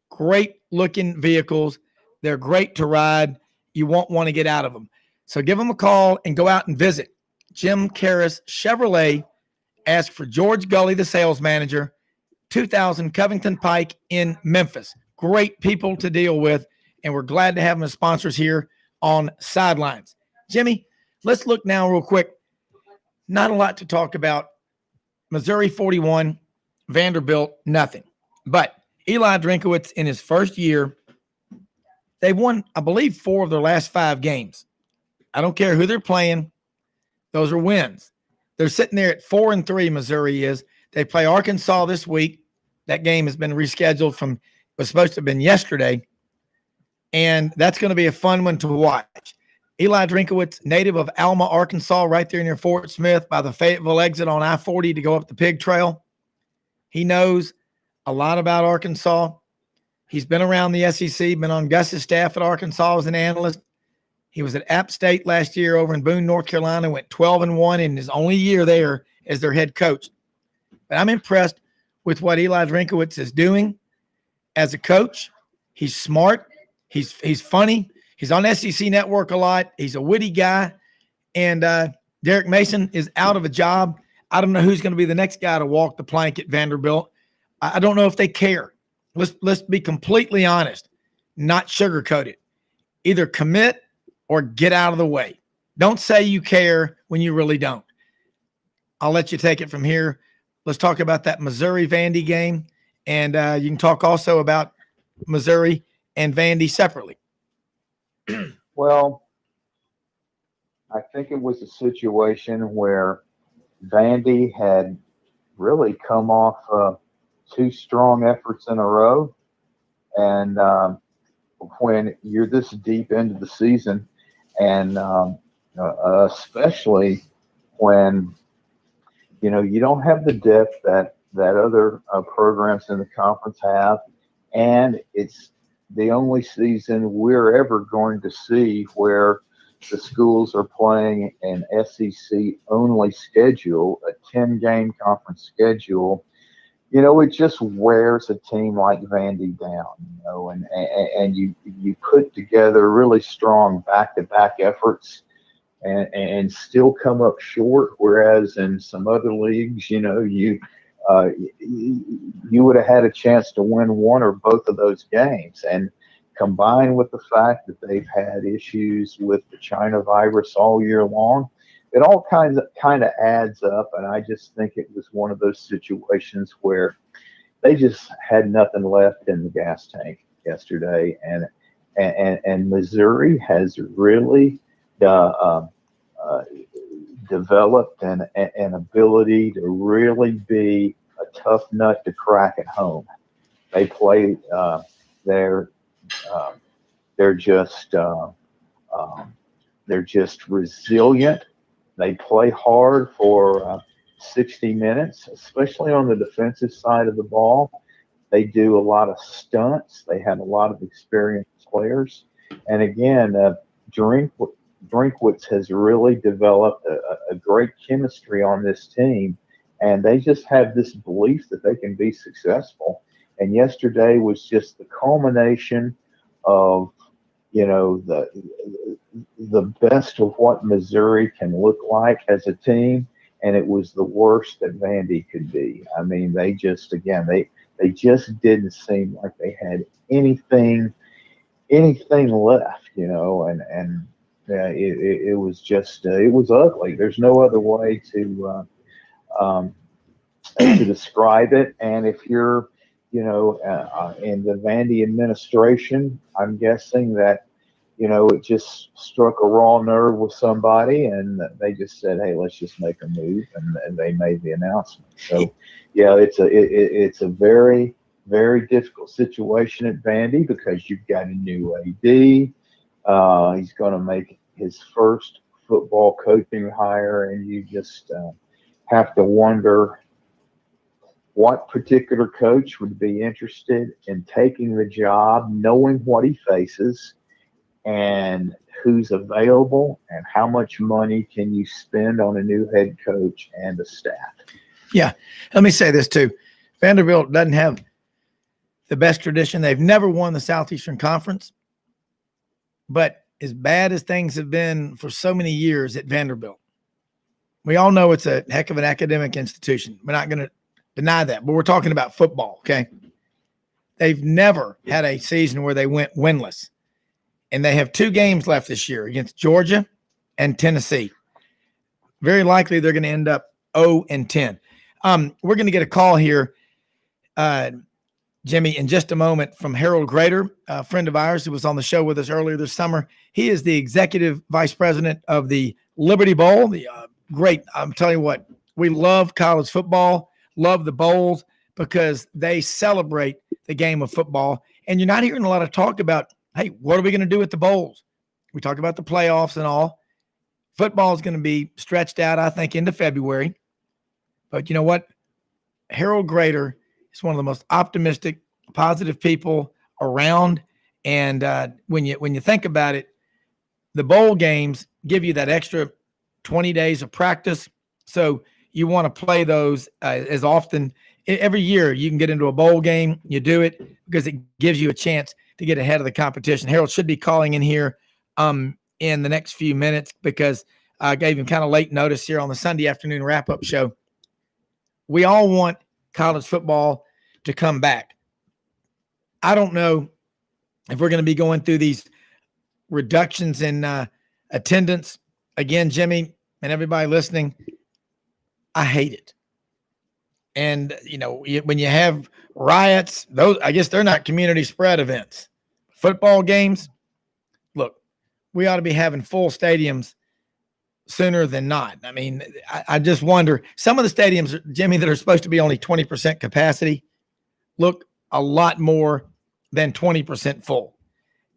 Great looking vehicles. They're great to ride. You won't want to get out of them. So give them a call and go out and visit Jim Karras Chevrolet. Ask for George Gully, the sales manager, 2000 Covington Pike in Memphis. Great people to deal with, and we're glad to have them as sponsors here on Sidelines. Jimmy, let's look now real quick. Not a lot to talk about. Missouri 41, Vanderbilt nothing. But Eli Drinkowitz in his first year, they've won, I believe, 4 of their last 5 games. I don't care who they're playing. Those are wins. They're sitting there at 4-3, Missouri is. They play Arkansas this week. That game has been rescheduled was supposed to have been yesterday. And that's going to be a fun one to watch. Eli Drinkowitz, native of Alma, Arkansas, right there near Fort Smith by the Fayetteville exit on I-40 to go up the Pig Trail. He knows a lot about Arkansas. He's been around the SEC, been on Gus's staff at Arkansas as an analyst. He was at App State last year over in Boone, North Carolina, went 12-1 in his only year there as their head coach. But I'm impressed with what Eli Drinkowitz is doing as a coach. He's smart. He's funny. He's on SEC Network a lot. He's a witty guy. And Derek Mason is out of a job. I don't know who's going to be the next guy to walk the plank at Vanderbilt. I don't know if they care. Let's be completely honest, not sugarcoat it. Either commit or get out of the way. Don't say you care when you really don't. I'll let you take it from here. Let's talk about that Missouri-Vandy game. And you can talk also about Missouri and Vandy separately. Well, I think it was a situation where Vandy had really come off 2 strong efforts in a row. And when you're this deep into the season, and especially when, you don't have the depth that other programs in the conference have, and it's the only season we're ever going to see where the schools are playing an SEC-only schedule, a 10-game conference schedule. It just wears a team like Vandy down, and you put together really strong back-to-back efforts and still come up short, whereas in some other leagues, you would have had a chance to win one or both of those games. And combined with the fact that they've had issues with the China virus all year long, it all kind of adds up. And I just think it was one of those situations where they just had nothing left in the gas tank yesterday. And Missouri has really developed an ability to really be a tough nut to crack at home. They play they're just resilient. They play hard for 60 minutes, especially on the defensive side of the ball. They do a lot of stunts. They have a lot of experienced players. And again, Drinkwitz has really developed a great chemistry on this team, and they just have this belief that they can be successful. And yesterday was just the culmination of, the best of what Missouri can look like as a team, and it was the worst that Vandy could be. I mean, they just didn't seem like they had anything left, and it was just it was ugly. There's no other way to describe it. And if you're in the Vandy administration, I'm guessing that it just struck a raw nerve with somebody, and they just said, "Hey, let's just make a move," and they made the announcement. So, yeah, it's a very, very difficult situation at Vandy because you've got a new AD. He's going to make his first football coaching hire, and you just have to wonder what particular coach would be interested in taking the job, knowing what he faces, and who's available, and how much money can you spend on a new head coach and a staff. Yeah. Let me say this too. Vanderbilt doesn't have the best tradition. They've never won the Southeastern Conference. But as bad as things have been for so many years at Vanderbilt, we all know it's a heck of an academic institution. We're not going to deny that, but we're talking about football, okay? They've never had a season where they went winless. and they have 2 games left this year against Georgia and Tennessee. Very likely they're going to end up 0-10. We're going to get a call here, Jimmy, in just a moment from Harold Grader, a friend of ours who was on the show with us earlier this summer. He is the executive vice president of the Liberty Bowl. The great, I'm telling you what, we love college football, love the bowls because they celebrate the game of football. And you're not hearing a lot of talk about, hey, what are we going to do with the bowls? We talk about the playoffs and all. Football is going to be stretched out, I think, into February. But you know what? Harold Grader is one of the most optimistic, positive people around. And when you think about it, the bowl games give you that extra 20 days of practice. So you want to play those as often. Every year you can get into a bowl game. You do it because it gives you a chance to get ahead of the competition. Harold should be calling in here in the next few minutes because I gave him kind of late notice here on the Sunday afternoon wrap-up show. We all want college football to come back. I don't know if we're going to be going through these reductions in attendance. Again, Jimmy and everybody listening, I hate it. And, you know, when you have riots, those, I guess they're not community spread events. Football games, look, we ought to be having full stadiums sooner than not. I mean, I just wonder, some of the stadiums, Jimmy, that are supposed to be only 20% capacity look a lot more than 20% full.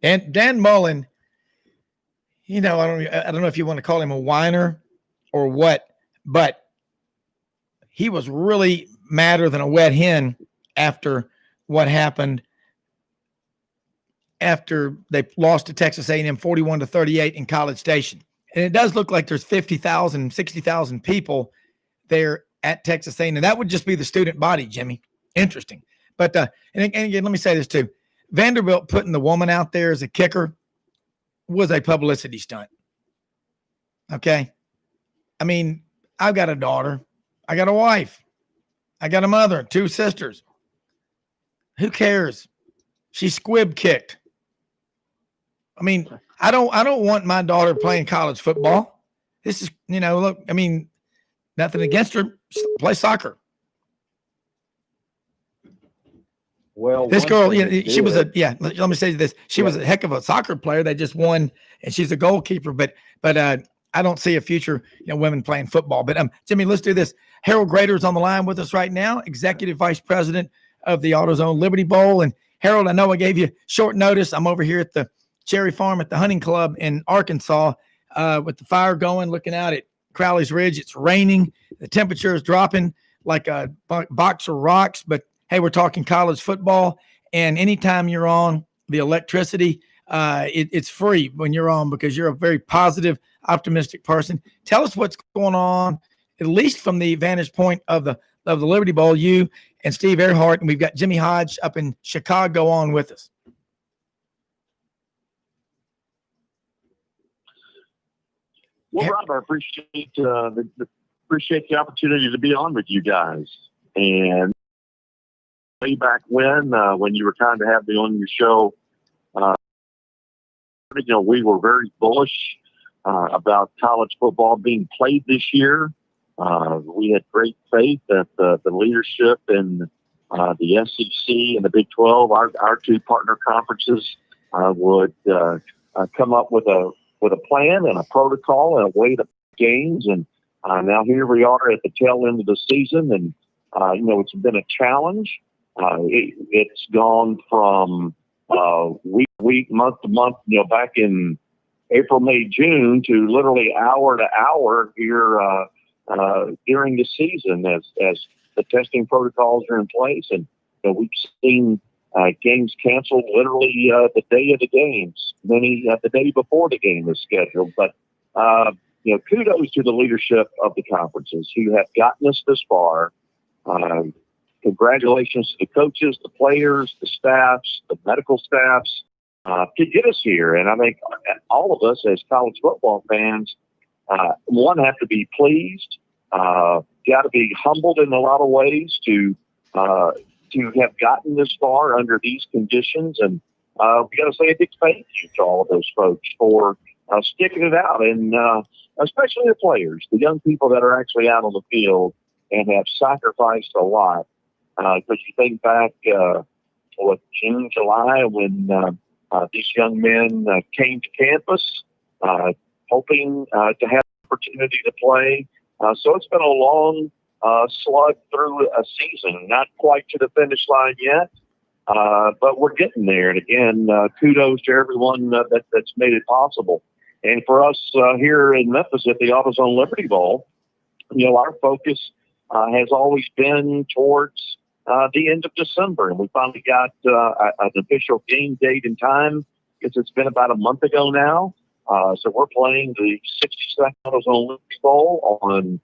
And Dan Mullen, you know, I don't know if you want to call him a whiner or what, but he was really madder than a wet hen after what happened after they lost to Texas A&M 41-38 in College Station. And it does look like there's 50,000, 60,000 people there at Texas A&M. That would just be the student body, Jimmy. Interesting. But and again, let me say this too. Vanderbilt putting the woman out there as a kicker was a publicity stunt. Okay? I mean, I've got a daughter. I got a wife. I got a mother, 2 sisters. Who cares? She squib kicked. I mean, I don't want my daughter playing college football. This is, you know, look, I mean, nothing against her. Play soccer. Well, this girl, she was let me say this. She was a heck of a soccer player. They just won, and she's a goalkeeper, but I don't see a future, women playing football. But Jimmy, let's do this. Harold Grader is on the line with us right now, Executive Vice President of the AutoZone Liberty Bowl. And Harold, I know I gave you short notice. I'm over here at the Cherry Farm at the hunting club in Arkansas with the fire going, looking out at Crowley's Ridge. It's raining. The temperature is dropping like a box of rocks. But, hey, we're talking college football. And anytime you're on, the electricity, it's free when you're on because you're a very positive, optimistic person. Tell us what's going on, at least from the vantage point of the Liberty Bowl, you and Steve Earhart, and we've got Jimmy Hodge up in Chicago on with us. Well, Rob, I appreciate the opportunity to be on with you guys. And way back when you were kind of having me on your show, we were very bullish about college football being played this year. We had great faith that the leadership in the SEC and the Big 12, our 2 partner conferences, would come up with a plan and a protocol and a way to games. And now here we are at the tail end of the season, and it's been a challenge. It's gone from week, month to month, back in April, May, June, to literally hour to hour here during the season as the testing protocols are in place. And we've seen games canceled literally the day of the games, many the day before the game is scheduled. But kudos to the leadership of the conferences who have gotten us this far. Congratulations to the coaches, the players, the staffs, the medical staffs to get us here. And I think all of us as college football fans, have to be pleased, got to be humbled in a lot of ways to have gotten this far under these conditions. And we got to say a big thank you to all of those folks for sticking it out, and especially the players, the young people that are actually out on the field and have sacrificed a lot. Because you think back, June, July, when these young men came to campus, hoping to have the opportunity to play. So it's been a long slug through a season, not quite to the finish line yet, but we're getting there. And again, kudos to everyone that's made it possible. And for us here in Memphis at the AutoZone Liberty Bowl, our focus has always been towards the end of December. And we finally got an official game date and time, because it's been about a month ago now. So we're playing the 62nd AutoZone Liberty Bowl on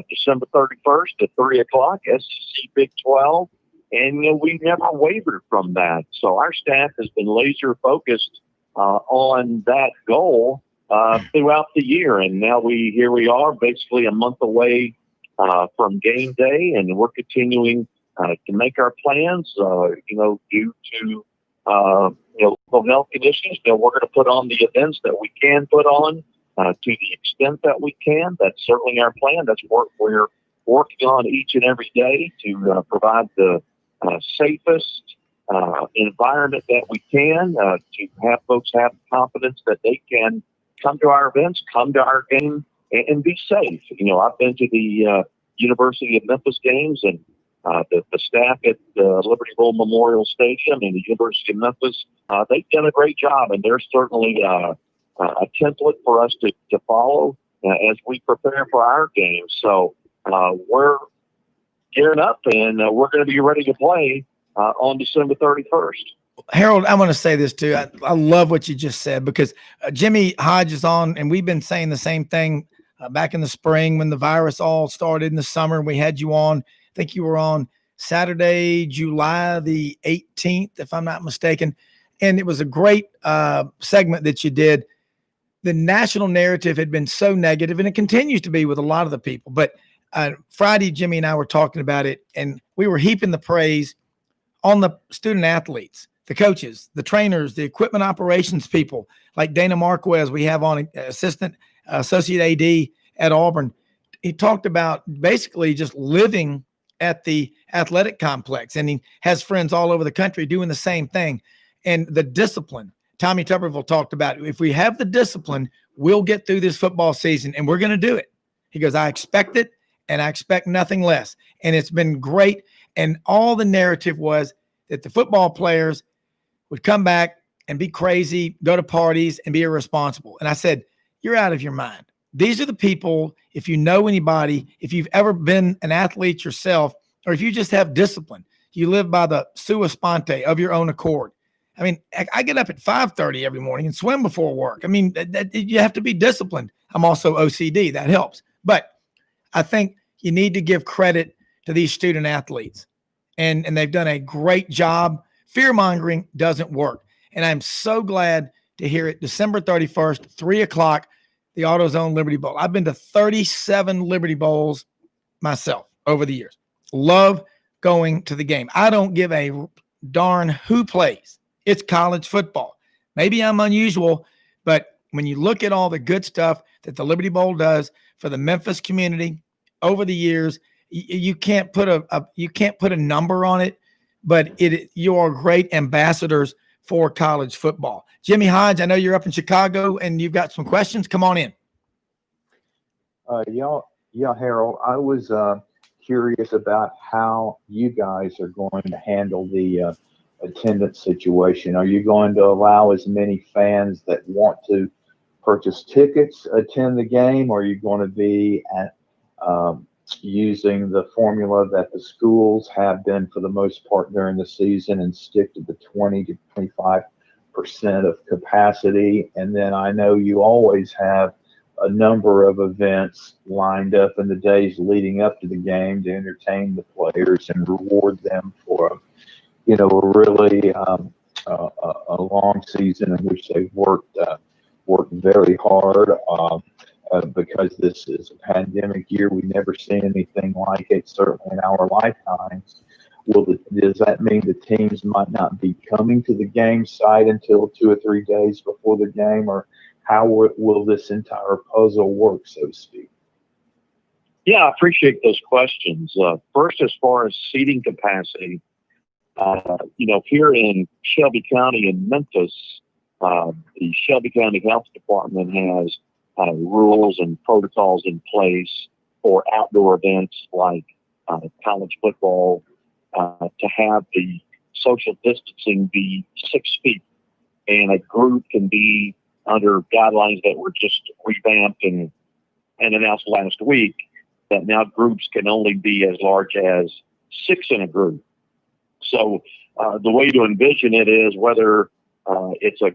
December 31st at 3 o'clock, SEC Big 12. And we've never wavered from that. So our staff has been laser focused on that goal throughout the year. And now here we are, basically a month away from game day, and we're continuing to make our plans, due to local health conditions. We're going to put on the events that we can put on to the extent that we can. That's certainly our plan. That's what we're working on each and every day to provide the safest environment that we can, to have folks have confidence that they can come to our events, come to our game, and be safe. I've been to the University of Memphis games, and the staff at the Liberty Bowl Memorial Stadium and the University of Memphis, they've done a great job, and they're certainly a template for us to follow as we prepare for our game. So we're gearing up, and we're going to be ready to play on December 31st. Harold, I want to say this too. I love what you just said, because Jimmy Hodge is on, and we've been saying the same thing back in the spring when the virus all started in the summer. We had you on. I think you were on Saturday, July the 18th, if I'm not mistaken. And it was a great segment that you did. The national narrative had been so negative, and it continues to be with a lot of the people. But Friday, Jimmy and I were talking about it, and we were heaping the praise on the student athletes, the coaches, the trainers, the equipment operations people like Dana Marquez. We have on associate AD at Auburn. He talked about basically just living at the athletic complex, and he has friends all over the country doing the same thing. And the discipline, Tommy Tuberville talked about, if we have the discipline, we'll get through this football season, and we're going to do it. He goes, I expect it, and I expect nothing less. And it's been great. And all the narrative was that the football players would come back and be crazy, go to parties, and be irresponsible. And I said, you're out of your mind. These are the people, if you know anybody, if you've ever been an athlete yourself, or if you just have discipline, you live by the sua sponte, of your own accord. I mean, I get up at 5:30 every morning and swim before work. I mean, you have to be disciplined. I'm also OCD. That helps. But I think you need to give credit to these student athletes. And they've done a great job. Fear-mongering doesn't work. And I'm so glad to hear it. December 31st, 3 o'clock, the AutoZone Liberty Bowl. I've been to 37 Liberty Bowls myself over the years. Love going to the game. I don't give a darn who plays. It's college football. Maybe I'm unusual, but when you look at all the good stuff that the Liberty Bowl does for the Memphis community over the years, you can't put a number on it, but you are great ambassadors for college football. Jimmy Hodge, I know you're up in Chicago and you've got some questions. Come on in. Yeah, Harold, I was curious about how you guys are going to handle the attendance situation. Are you going to allow as many fans that want to purchase tickets attend the game, or are you going to be using the formula that the schools have been for the most part during the season and stick to the 20 to 25% of capacity? And then I know you always have a number of events lined up in the days leading up to the game to entertain the players and reward them for a really a long season in which they've worked very hard. Because this is a pandemic year, we've never seen anything like it, certainly in our lifetimes. Does that mean the teams might not be coming to the game site until 2 or 3 days before the game, or how will this entire puzzle work, so to speak? Yeah, I appreciate those questions. First, as far as seating capacity, here in Shelby County and Memphis, the Shelby County Health Department has rules and protocols in place for outdoor events like college football, to have the social distancing be 6 feet, and a group can be under guidelines that were just revamped and announced last week, that now groups can only be as large as 6 in a group. So the way to envision it is whether it's a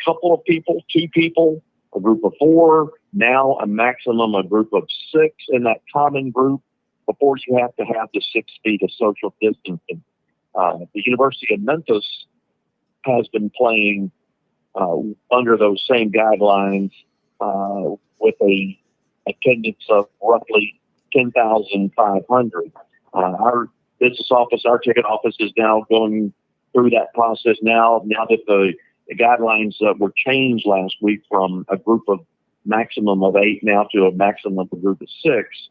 couple of people, 2 people, a group of 4, now a maximum a group of 6 in that common group before you have to have the 6 feet of social distancing. The University of Memphis has been playing under those same guidelines with a attendance of roughly 10,500. Our business office, our ticket office, is now going through that process now that the guidelines were changed last week from a group of maximum of 8 now to a maximum of a group of 6.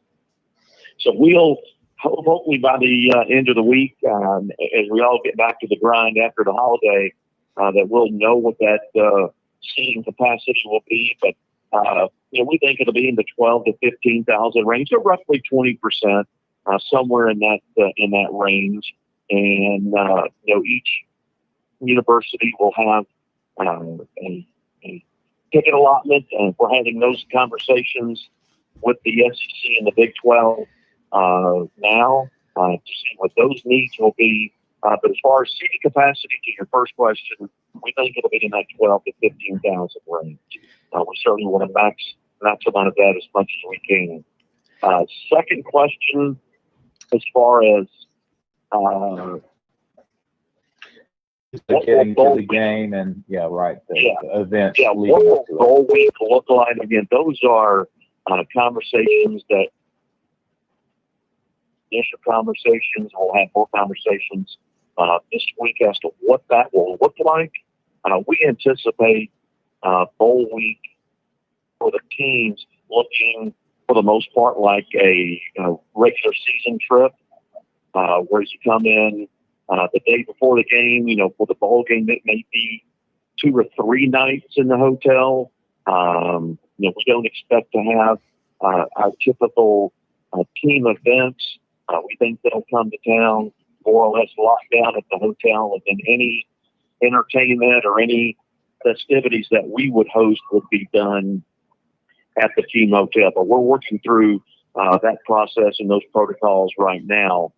So we'll hopefully by the end of the week, as we all get back to the grind after the holiday, that we'll know what that seating capacity will be. But we think it'll be in the 12 to 15,000 range, so roughly 20%, somewhere in that range. And each university will have a ticket allotment, and we're having those conversations with the SEC and the Big 12 now to see what those needs will be. But as far as seating capacity, to your first question, we think it'll be in that 12 to 15,000 range. We certainly want to maximize that as much as we can. Second question, as far as getting to the game and the events. Yeah, what will bowl week look like? Again, those are conversations that initial conversations. We'll have more conversations this week as to what that will look like. We anticipate bowl week for the teams looking, for the most part, like a regular season trip, where you come in the day before the game. For the bowl game, it may be 2 or 3 nights in the hotel. We don't expect to have our typical team events. We think they'll come to town more or less locked down at the hotel, and then any entertainment or any festivities that we would host would be done at the team hotel. But we're working through that process and those protocols right now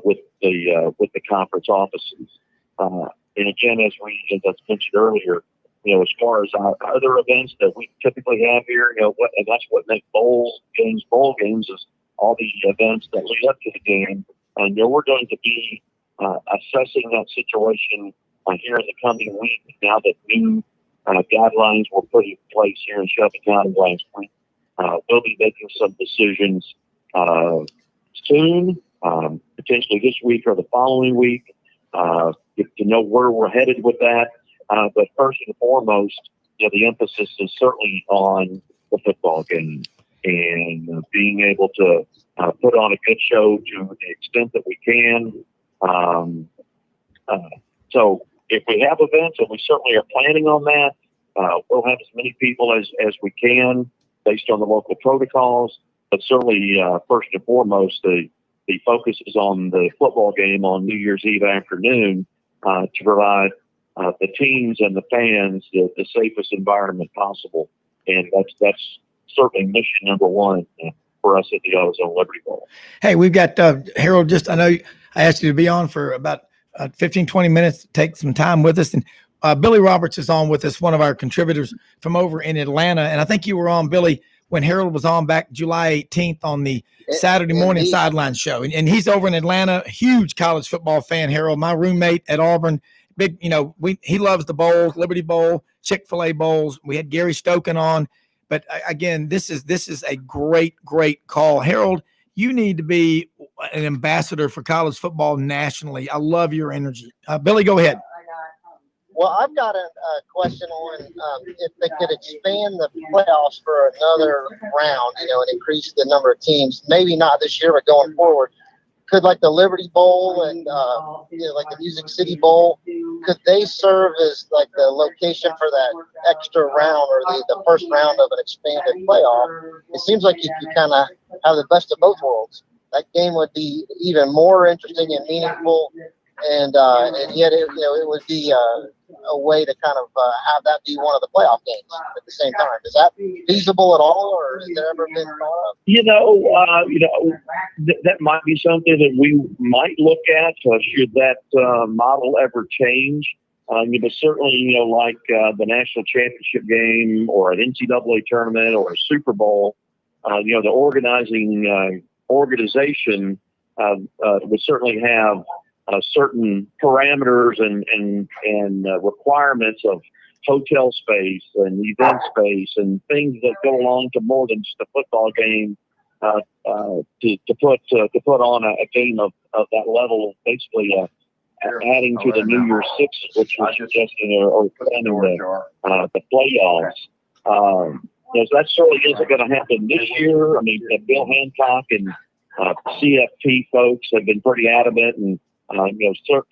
with the conference offices. And again, as I mentioned earlier, as far as our other events that we typically have here, and that's what makes bowl games is all the events that lead up to the game. And we're going to be assessing that situation here in the coming week now that new guidelines were put in place here in Shelby County last week. We'll be making some decisions soon, potentially this week or the following week, to know where we're headed with that. But first and foremost, the emphasis is certainly on the football game and being able to put on a good show to the extent that we can. So if we have events, and we certainly are planning on that, we'll have as many people as we can based on the local protocols. But certainly, first and foremost, the focus is on the football game on New Year's Eve afternoon to provide the teams and the fans the safest environment possible. And that's certainly mission number one for us at the AutoZone Liberty Bowl. Hey, we've got Harold. I know I asked you to be on for about 15, 20 minutes to take some time with us. And Billy Roberts is on with us, one of our contributors from over in Atlanta. And I think you were on, Billy, when Harold was on back July 18th on the Saturday morning Sidelines show. And he's over in Atlanta, huge college football fan, Harold, my roommate at Auburn. Big, he loves the bowls, Liberty Bowl, Chick-fil-A bowls. We had Gary Stoken on. But again, this is a great call. Harold, you need to be an ambassador for college football nationally. I love your energy. Billy, go ahead. Well, I've got a question on if they could expand the playoffs for another round, and increase the number of teams. Maybe not this year, but going forward. Could like the Liberty Bowl and like the Music City Bowl, could they serve as like the location for that extra round or the first round of an expanded playoff? It seems like you kind of have the best of both worlds. That game would be even more interesting and meaningful, and yet it would be a way to kind of have that be one of the playoff games at the same time. Is that feasible at all, or has there ever been thought of? That might be something that we might look at should that model ever change. But certainly, like the national championship game or an NCAA tournament or a Super Bowl, the organization would certainly have certain parameters and requirements of hotel space and event space and things that go along to more than just a football game to put on a game of that level, basically adding to the New Year's Six, which was suggesting or planning the playoffs. That certainly isn't going to happen this year. I mean, Bill Hancock and CFP folks have been pretty adamant, and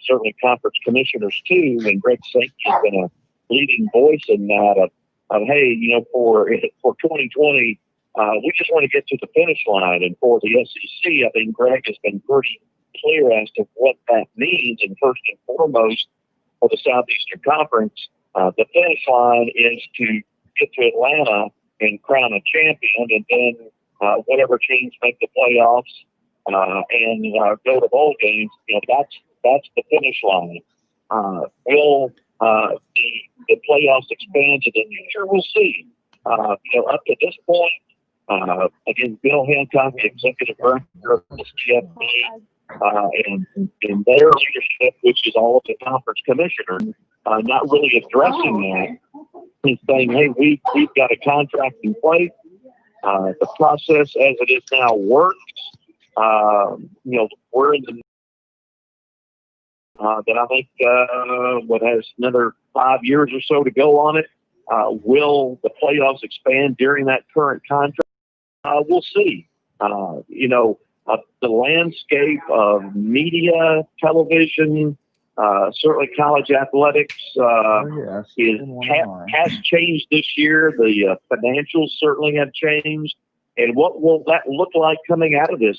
certainly conference commissioners too. And Greg Sankey has been a leading voice in that of hey, for 2020, we just want to get to the finish line. And for the SEC, I think Greg has been pretty clear as to what that means. And first and foremost, for the Southeastern Conference, the finish line is to get to Atlanta and crown a champion, and then whatever teams make the playoffs and go to bowl games. That's the finish line. Will the playoffs expand in the future? We'll see. Up to this point, again, Bill Hancock, the executive director of the CFP, and their leadership, which is all of the conference commissioners, not really addressing that and saying, hey, we've got a contract in place. The process as it is now works. We're in the that I think what has another 5 years or so to go on it. Will the playoffs expand during that current contract? We'll see. The landscape of media, television, certainly college athletics has changed this year. The financials certainly have changed. And what will that look like coming out of this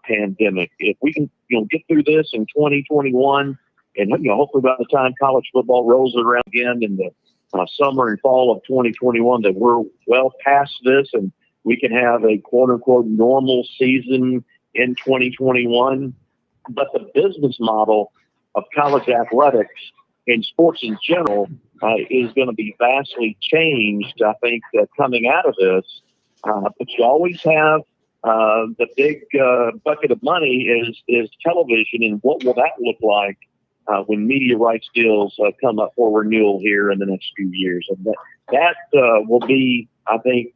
pandemic? If we can get through this in 2021, and hopefully by the time college football rolls around again in the summer and fall of 2021, that we're well past this and we can have a quote-unquote normal season in 2021. But the business model of college athletics and sports in general is going to be vastly changed, I think, coming out of this. But you always have the big bucket of money is television, and what will that look like when media rights deals come up for renewal here in the next few years? And that will be, I think,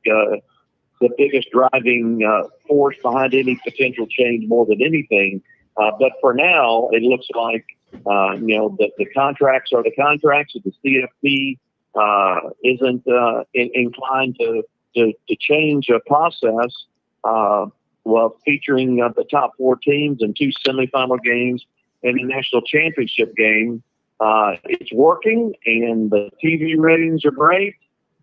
the biggest driving force behind any potential change more than anything. But for now, it looks like, the contracts are the contracts, and the CFP isn't inclined to change a process, featuring the top four teams and 2 semifinal games and a national championship game. It's working, and the TV ratings are great.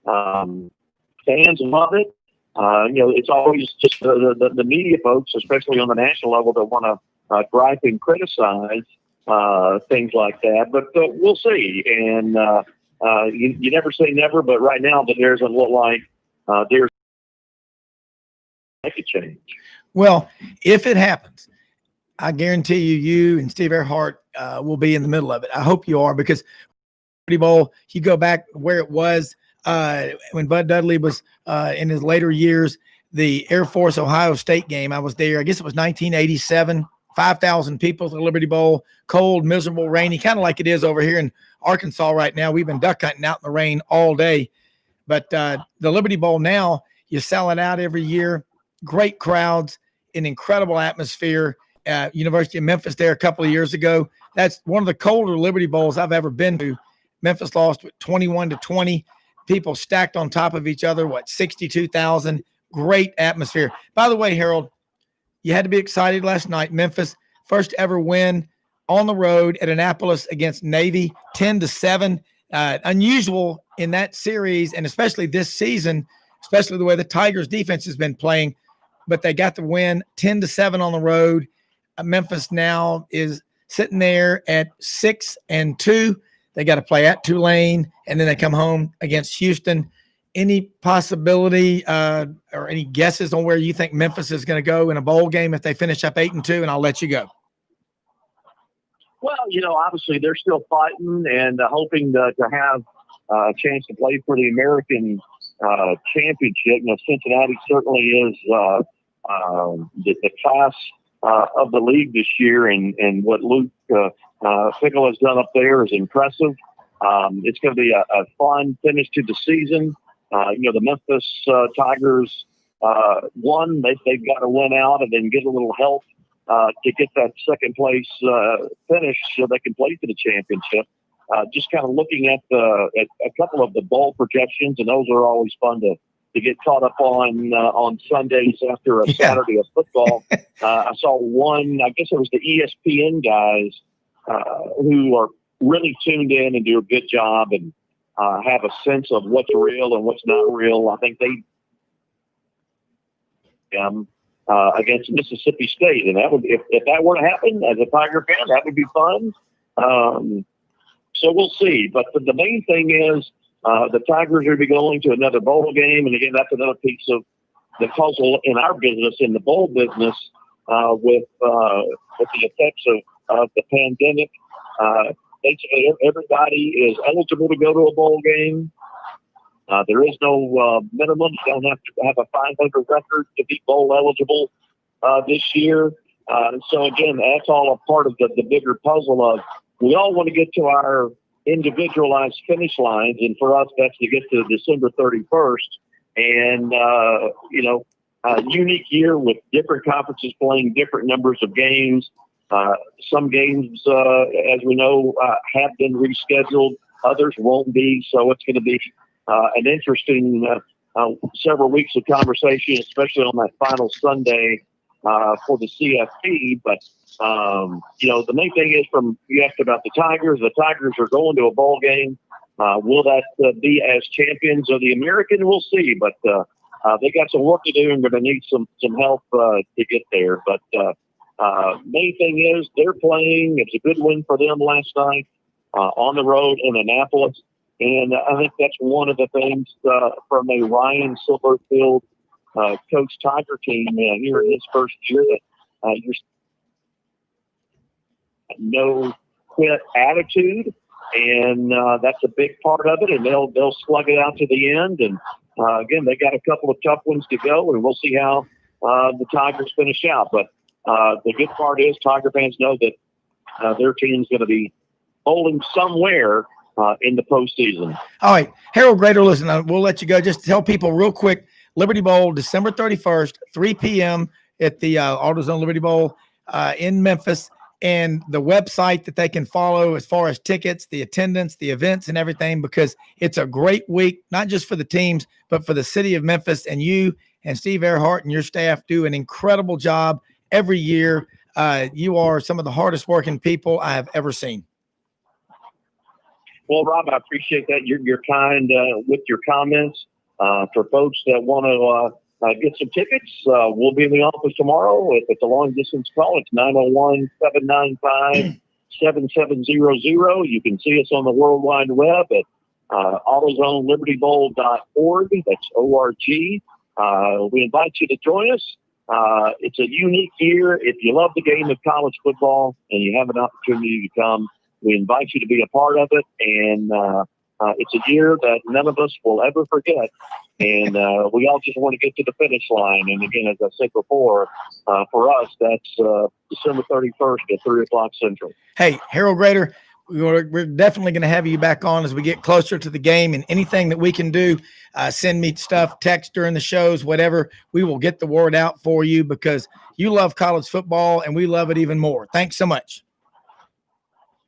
Fans love it. It's always just the media folks, especially on the national level, that want to gripe and criticize things like that. But we'll see. And you never say never, but right now there's a look like there's make a change. Well, if it happens, I guarantee you and Steve Earhart will be in the middle of it. I hope you are, because Liberty Bowl, you go back where it was when Bud Dudley was in his later years, the Air Force Ohio State game. I was there. I guess it was 1987. 5,000 people at the Liberty Bowl. Cold, miserable, rainy, kind of like it is over here in Arkansas right now. We've been duck hunting out in the rain all day. But the Liberty Bowl now, you sell it out every year. Great crowds. an incredible atmosphere at University of Memphis there a couple of years ago. That's one of the colder Liberty Bowls I've ever been to. Memphis lost with 21-20. People stacked on top of each other, 62,000. Great atmosphere. By the way, Harold, you had to be excited last night. Memphis, first ever win on the road at Annapolis against Navy, 10-7. Unusual in that series, and especially this season, especially the way the Tigers defense has been playing, but they got the win 10-7 on the road. Memphis now is sitting there at 6-2. They got to play at Tulane, and then they come home against Houston. Any possibility or any guesses on where you think Memphis is going to go in a bowl game if they finish up 8-2? And I'll let you go. Well, obviously they're still fighting and hoping to have a chance to play for the American championship. Cincinnati certainly is the class of the league this year, and what Luke Fickle has done up there is impressive. It's going to be a fun finish to the season. The Memphis Tigers won. They've got to win out and then get a little help to get that second place finish so they can play for the championship. Just kind of looking at a couple of the bowl projections, and those are always fun to get caught up on Sundays after a Saturday of football. I saw one, I guess it was the ESPN guys who are really tuned in and do a good job and have a sense of what's real and what's not real. I think they against Mississippi State, and that would, if that were to happen, as a Tiger fan, that would be fun. So we'll see. But the main thing is the Tigers will be going to another bowl game, and again, that's another piece of the puzzle in our business, in the bowl business, with the effects of the pandemic. Basically, everybody is eligible to go to a bowl game. There is no minimum. You don't have to have a 500 record to be bowl eligible this year. So again, that's all a part of the bigger puzzle of we all want to get to our individualized finish lines, and for us, that's to get to December 31st. And a unique year with different conferences playing different numbers of games. Some games, as we know, have been rescheduled. Others won't be. So it's going to be an interesting several weeks of conversation, especially on that final Sunday for the CFP. But, the main thing is you asked about the Tigers. The Tigers are going to a bowl game. Will that be as champions of the American? We'll see. But they got some work to do, and they're going to need some help to get there. But main thing is they're playing. It's a good win for them last night on the road in Annapolis. And I think that's one of the things from a Ryan Silverfield coach Tiger team here in his first year that you're no quit attitude, and that's a big part of it. And they'll slug it out to the end. And again, they got a couple of tough ones to go, and we'll see how the Tigers finish out. But the good part is Tiger fans know that their team's going to be bowling somewhere in the postseason. All right, Harold Grader, listen, we'll let you go. Just tell people real quick, Liberty Bowl, December 31st, 3 p.m. at the AutoZone Liberty Bowl in Memphis, and the website that they can follow as far as tickets, the attendance, the events, and everything, because it's a great week, not just for the teams, but for the city of Memphis. And you and Steve Earhart and your staff do an incredible job every year. You are some of the hardest working people I have ever seen. Well, Rob, I appreciate that. You're kind with your comments. For folks that want to get some tickets, we'll be in the office tomorrow. If it's a long-distance call, it's 901-795-7700. You can see us on the World Wide Web at AutoZoneLibertyBowl.org. That's O-R-G. We invite you to join us. It's a unique year. If you love the game of college football and you have an opportunity to come, we invite you to be a part of it, and it's a year that none of us will ever forget, and we all just want to get to the finish line. And again, as I said before, for us, that's December 31st at 3 o'clock Central. Hey, Harold Grader, we're definitely going to have you back on as we get closer to the game, and anything that we can do, send me stuff, text during the shows, whatever. We will get the word out for you because you love college football and we love it even more. Thanks so much.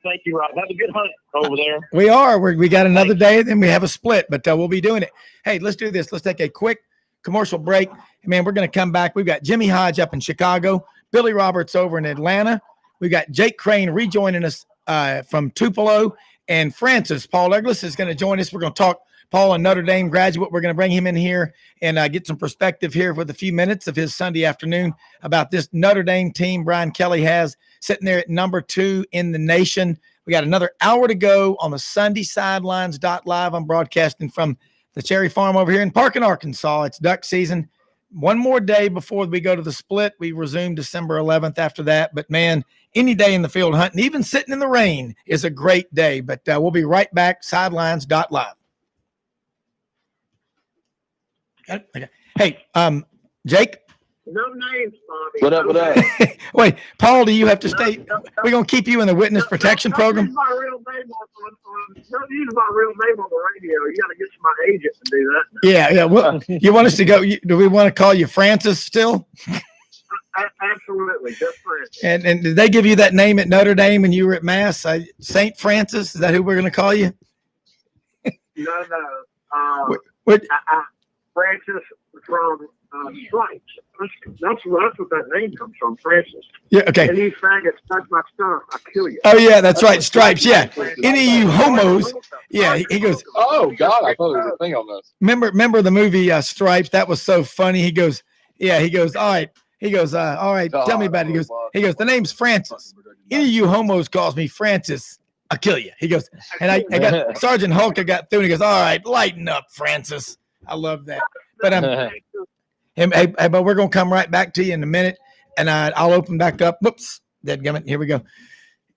Thank you, Rob. Have a good hunt over there. We are. We got another day, then we have a split, but we'll be doing it. Hey, let's do this. Let's take a quick commercial break. Man, we're going to come back. We've got Jimmy Hodge up in Chicago, Billy Roberts over in Atlanta. We've got Jake Crain rejoining us from Tupelo, and Francis Paul Douglas is going to join us. We're going to talk Paul, a Notre Dame graduate. We're going to bring him in here and get some perspective here with a few minutes of his Sunday afternoon about this Notre Dame team Brian Kelly has sitting there at number 2 in the nation. We got another hour to go on the Sunday Sidelines.live. I'm broadcasting from the Cherry Farm over here in Parkin, Arkansas. It's duck season. One more day before we go to the split. We resume December 11th after that. But, man, any day in the field hunting, even sitting in the rain, is a great day. But we'll be right back, Sidelines.live. Okay. Hey, Jake. No names, Bobby. What up? Wait, Paul, do you have to stay? We're going to keep you in the witness protection program? Use my real name don't use my real name on the radio. You got to get to my agent to do that. Yeah. Well, you want us to go? Do we want to call you Francis still? Absolutely, just Francis. And did they give you that name at Notre Dame when you were at Mass? St. Francis? Is that who we're going to call you? No. What? Francis from Stripes. That's what that name comes from, Francis. Yeah. Okay. Any faggots touch my stuff, I'll kill you. Oh yeah, that's right. Stripes. Yeah. Any of you homos? Yeah. He goes. Oh God, I thought there was a thing on this. Remember the movie Stripes? That was so funny. He goes. Yeah. He goes. All right. He goes. All right. Tell me about it. He goes. The name's Francis. Any of you homos calls me Francis, I'll kill you. He goes. And I got Sergeant Hulk. I got through. And he goes. All right, lighten up, Francis. I love that. But but we're gonna come right back to you in a minute, and I'll open back up. Whoops, dadgummit. Here we go,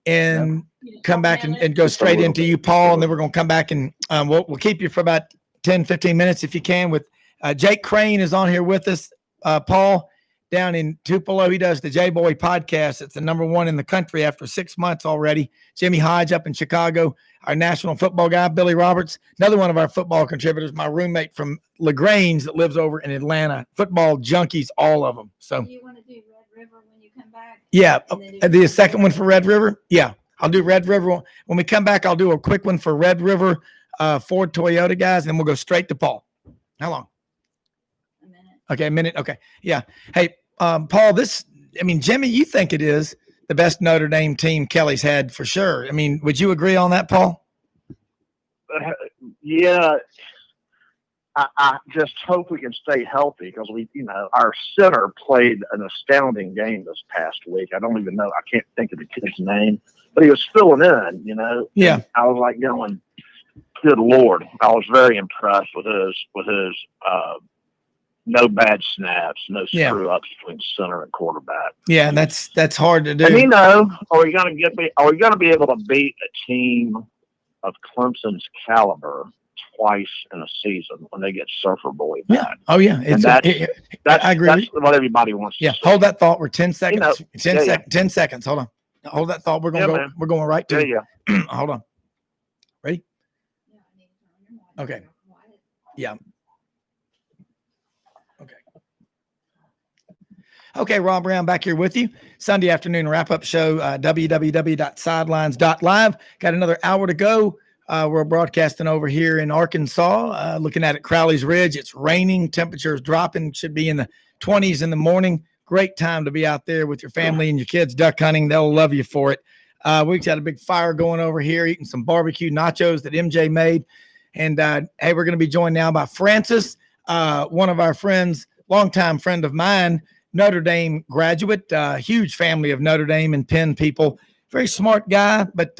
and come back and go straight into you, Paul, and then we're gonna come back and we'll keep you for about 10-15 minutes if you can. With Jake Crain is on here with us. Paul down in Tupelo, he does the J Boy podcast. It's the number 1 in the country after 6 months already. Jimmy Hodge up in Chicago, our national football guy, Billy Roberts, another one of our football contributors, my roommate from LaGrange that lives over in Atlanta. Football junkies, all of them. So, do you want to do Red River when you come back? Yeah, the second one for Red River. Yeah, I'll do Red River when we come back. I'll do a quick one for Red River Ford Toyota guys, and then we'll go straight to Paul. How long? A minute. Okay, a minute. Okay, yeah. Hey, Paul, Jimmy, you think it is the best Notre Dame team Kelly's had for sure. I mean, would you agree on that, Paul? Yeah. I just hope we can stay healthy because our center played an astounding game this past week. I don't even know. I can't think of the kid's name, but he was filling in, Yeah. And I was like going, good Lord. I was very impressed with his no bad snaps, no screw ups between center and quarterback. Yeah, and that's hard to do. And are we going to be able to beat a team of Clemson's caliber twice in a season when they get Surfer Boy back? Yeah. Oh yeah, I agree. That's what everybody wants. Yeah, to see. hold that thought. We're 10 seconds. 10 seconds. Hold on. Hold that thought. We're going we're going right to Yeah. Hold on. Ready? Okay. Yeah. Okay, Rob Brown back here with you. Sunday afternoon wrap-up show, www.sidelines.live. Got another hour to go. We're broadcasting over here in Arkansas, looking at Crowley's Ridge. It's raining. Temperatures dropping. Should be in the 20s in the morning. Great time to be out there with your family and your kids duck hunting. They'll love you for it. We've got a big fire going over here, eating some barbecue nachos that MJ made. And, hey, we're going to be joined now by Francis, one of our friends, longtime friend of mine, Notre Dame graduate, huge family of Notre Dame and Penn people. Very smart guy, but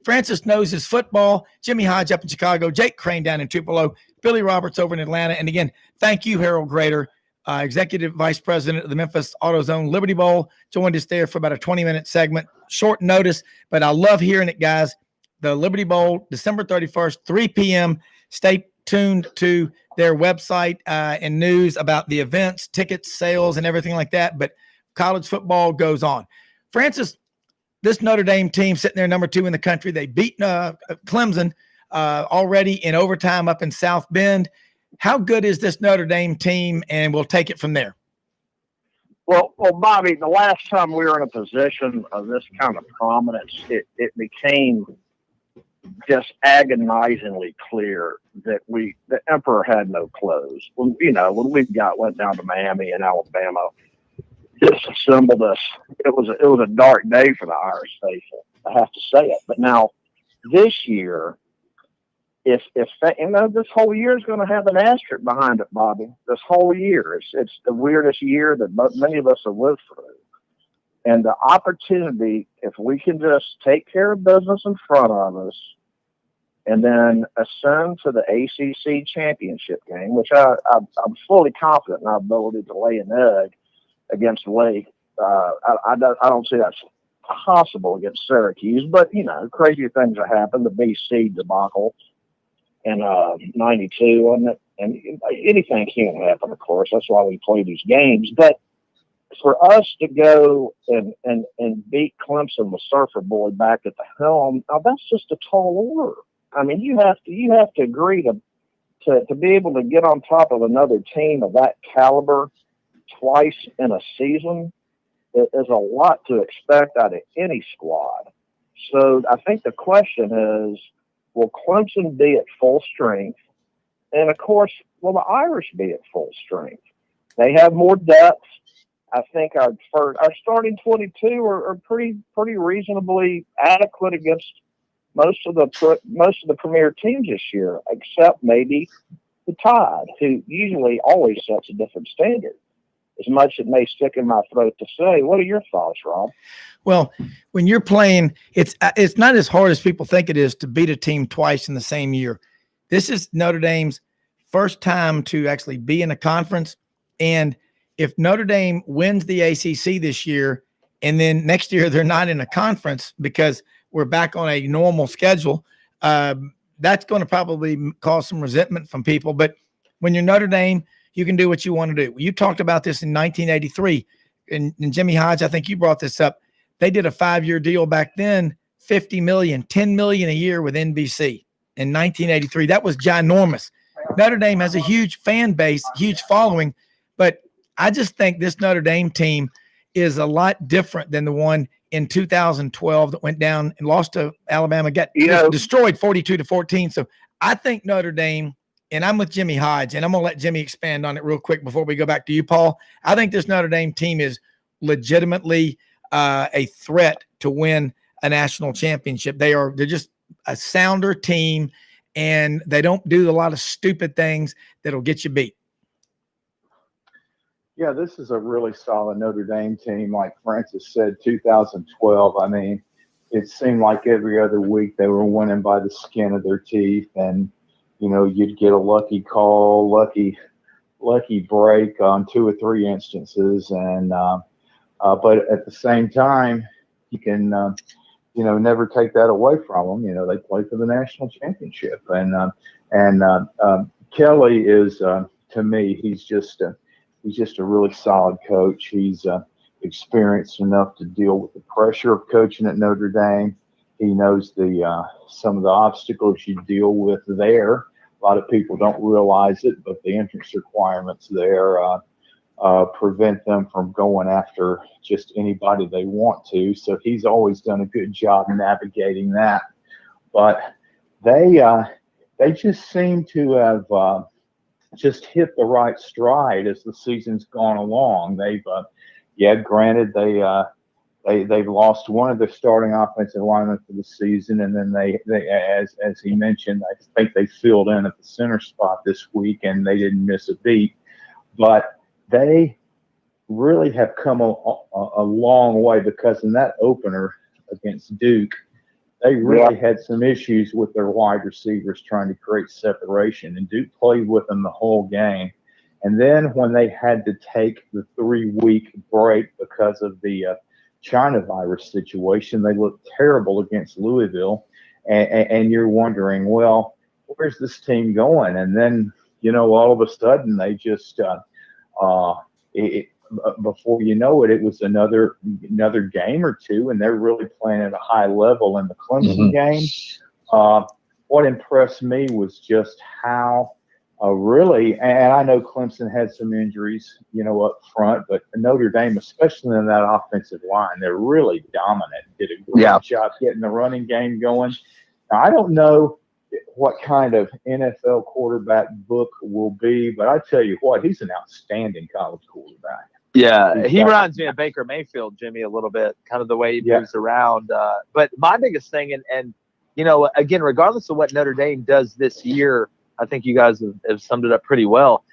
Francis knows his football. Jimmy Hodge up in Chicago, Jake Crain down in Tupelo, Billy Roberts over in Atlanta. And again, thank you, Harold Grader, Executive Vice President of the Memphis AutoZone Liberty Bowl. Joined us there for about a 20-minute segment. Short notice, but I love hearing it, guys. The Liberty Bowl, December 31st, 3 p.m. Stay tuned to their website and news about the events, tickets, sales, and everything like that. But college football goes on. Francis, this Notre Dame team sitting there number 2 in the country. They beat Clemson already in overtime up in South Bend. How good is this Notre Dame team? And we'll take it from there. Well, Bobby, the last time we were in a position of this kind of prominence, it became just agonizingly clear that the emperor had no clothes. When we went down to Miami and Alabama, disassembled us. It was a dark day for the Irish faithful. I have to say it. But now this year, if this whole year is going to have an asterisk behind it, Bobby. This whole year, it's the weirdest year that many of us have lived through. And the opportunity, if we can just take care of business in front of us, and then ascend to the ACC championship game, which I'm fully confident in our ability to lay an egg against Lake. I don't see that's possible against Syracuse, but crazy things have happened. The BC debacle in '92, wasn't it? And anything can happen, of course. That's why we play these games. But for us to go and beat Clemson with Surfer Boy back at the helm, now that's just a tall order. I mean, you have to agree to be able to get on top of another team of that caliber twice in a season is a lot to expect out of any squad. So I think the question is, will Clemson be at full strength? And of course, will the Irish be at full strength? They have more depth. I think our starting 22 are pretty reasonably adequate against most of the premier teams this year, except maybe the Tide, who usually always sets a different standard. As much as it may stick in my throat to say, what are your thoughts, Rob? Well, when you're playing, it's not as hard as people think it is to beat a team twice in the same year. This is Notre Dame's first time to actually be in a conference. And if Notre Dame wins the ACC this year, and then next year they're not in a conference because we're back on a normal schedule, that's going to probably cause some resentment from people. But when you're Notre Dame, you can do what you want to do. You talked about this in 1983, and Jimmy Hodge, I think you brought this up. They did a 5-year deal back then, $50 million, $10 million a year with NBC in 1983. That was ginormous. Notre Dame has a huge fan base, huge following, but I just think this Notre Dame team is a lot different than the one in 2012 that went down and lost to Alabama, got destroyed 42-14. So I think Notre Dame, and I'm with Jimmy Hodge, and I'm going to let Jimmy expand on it real quick before we go back to you, Paul. I think this Notre Dame team is legitimately a threat to win a national championship. They're just a sounder team, and they don't do a lot of stupid things that'll get you beat. Yeah, this is a really solid Notre Dame team. Like Francis said, 2012, I mean, it seemed like every other week they were winning by the skin of their teeth. And, you'd get a lucky call, lucky break on 2 or 3 instances. And but at the same time, you can, never take that away from them. They play for the national championship. And Kelly is, to me, he's just a really solid coach. He's experienced enough to deal with the pressure of coaching at Notre Dame. He knows some of the obstacles you deal with there. A lot of people don't realize it, but the entrance requirements there prevent them from going after just anybody they want to. So he's always done a good job navigating that. But they just seem to have just hit the right stride as the season's gone along. Granted, they've lost one of their starting offensive linemen for the season, and then they as he mentioned, I think they filled in at the center spot this week, and they didn't miss a beat. But they really have come a long way, because in that opener against Duke, they really had some issues with their wide receivers trying to create separation, and Duke played with them the whole game. And then when they had to take the 3-week break because of the China virus situation, they looked terrible against Louisville. And you're wondering, well, where's this team going? And then, all of a sudden they just before you know it, it was another game or two, and they're really playing at a high level in the Clemson game. What impressed me was just how really, and I know Clemson had some injuries, up front, but Notre Dame, especially in that offensive line, they're really dominant. Did a great job getting the running game going. Now, I don't know what kind of NFL quarterback book will be, but I tell you what, he's an outstanding college quarterback. Yeah, he reminds me of Baker Mayfield, Jimmy, a little bit, kind of the way he moves around. But my biggest thing, and again, regardless of what Notre Dame does this year, I think you guys have summed it up pretty well.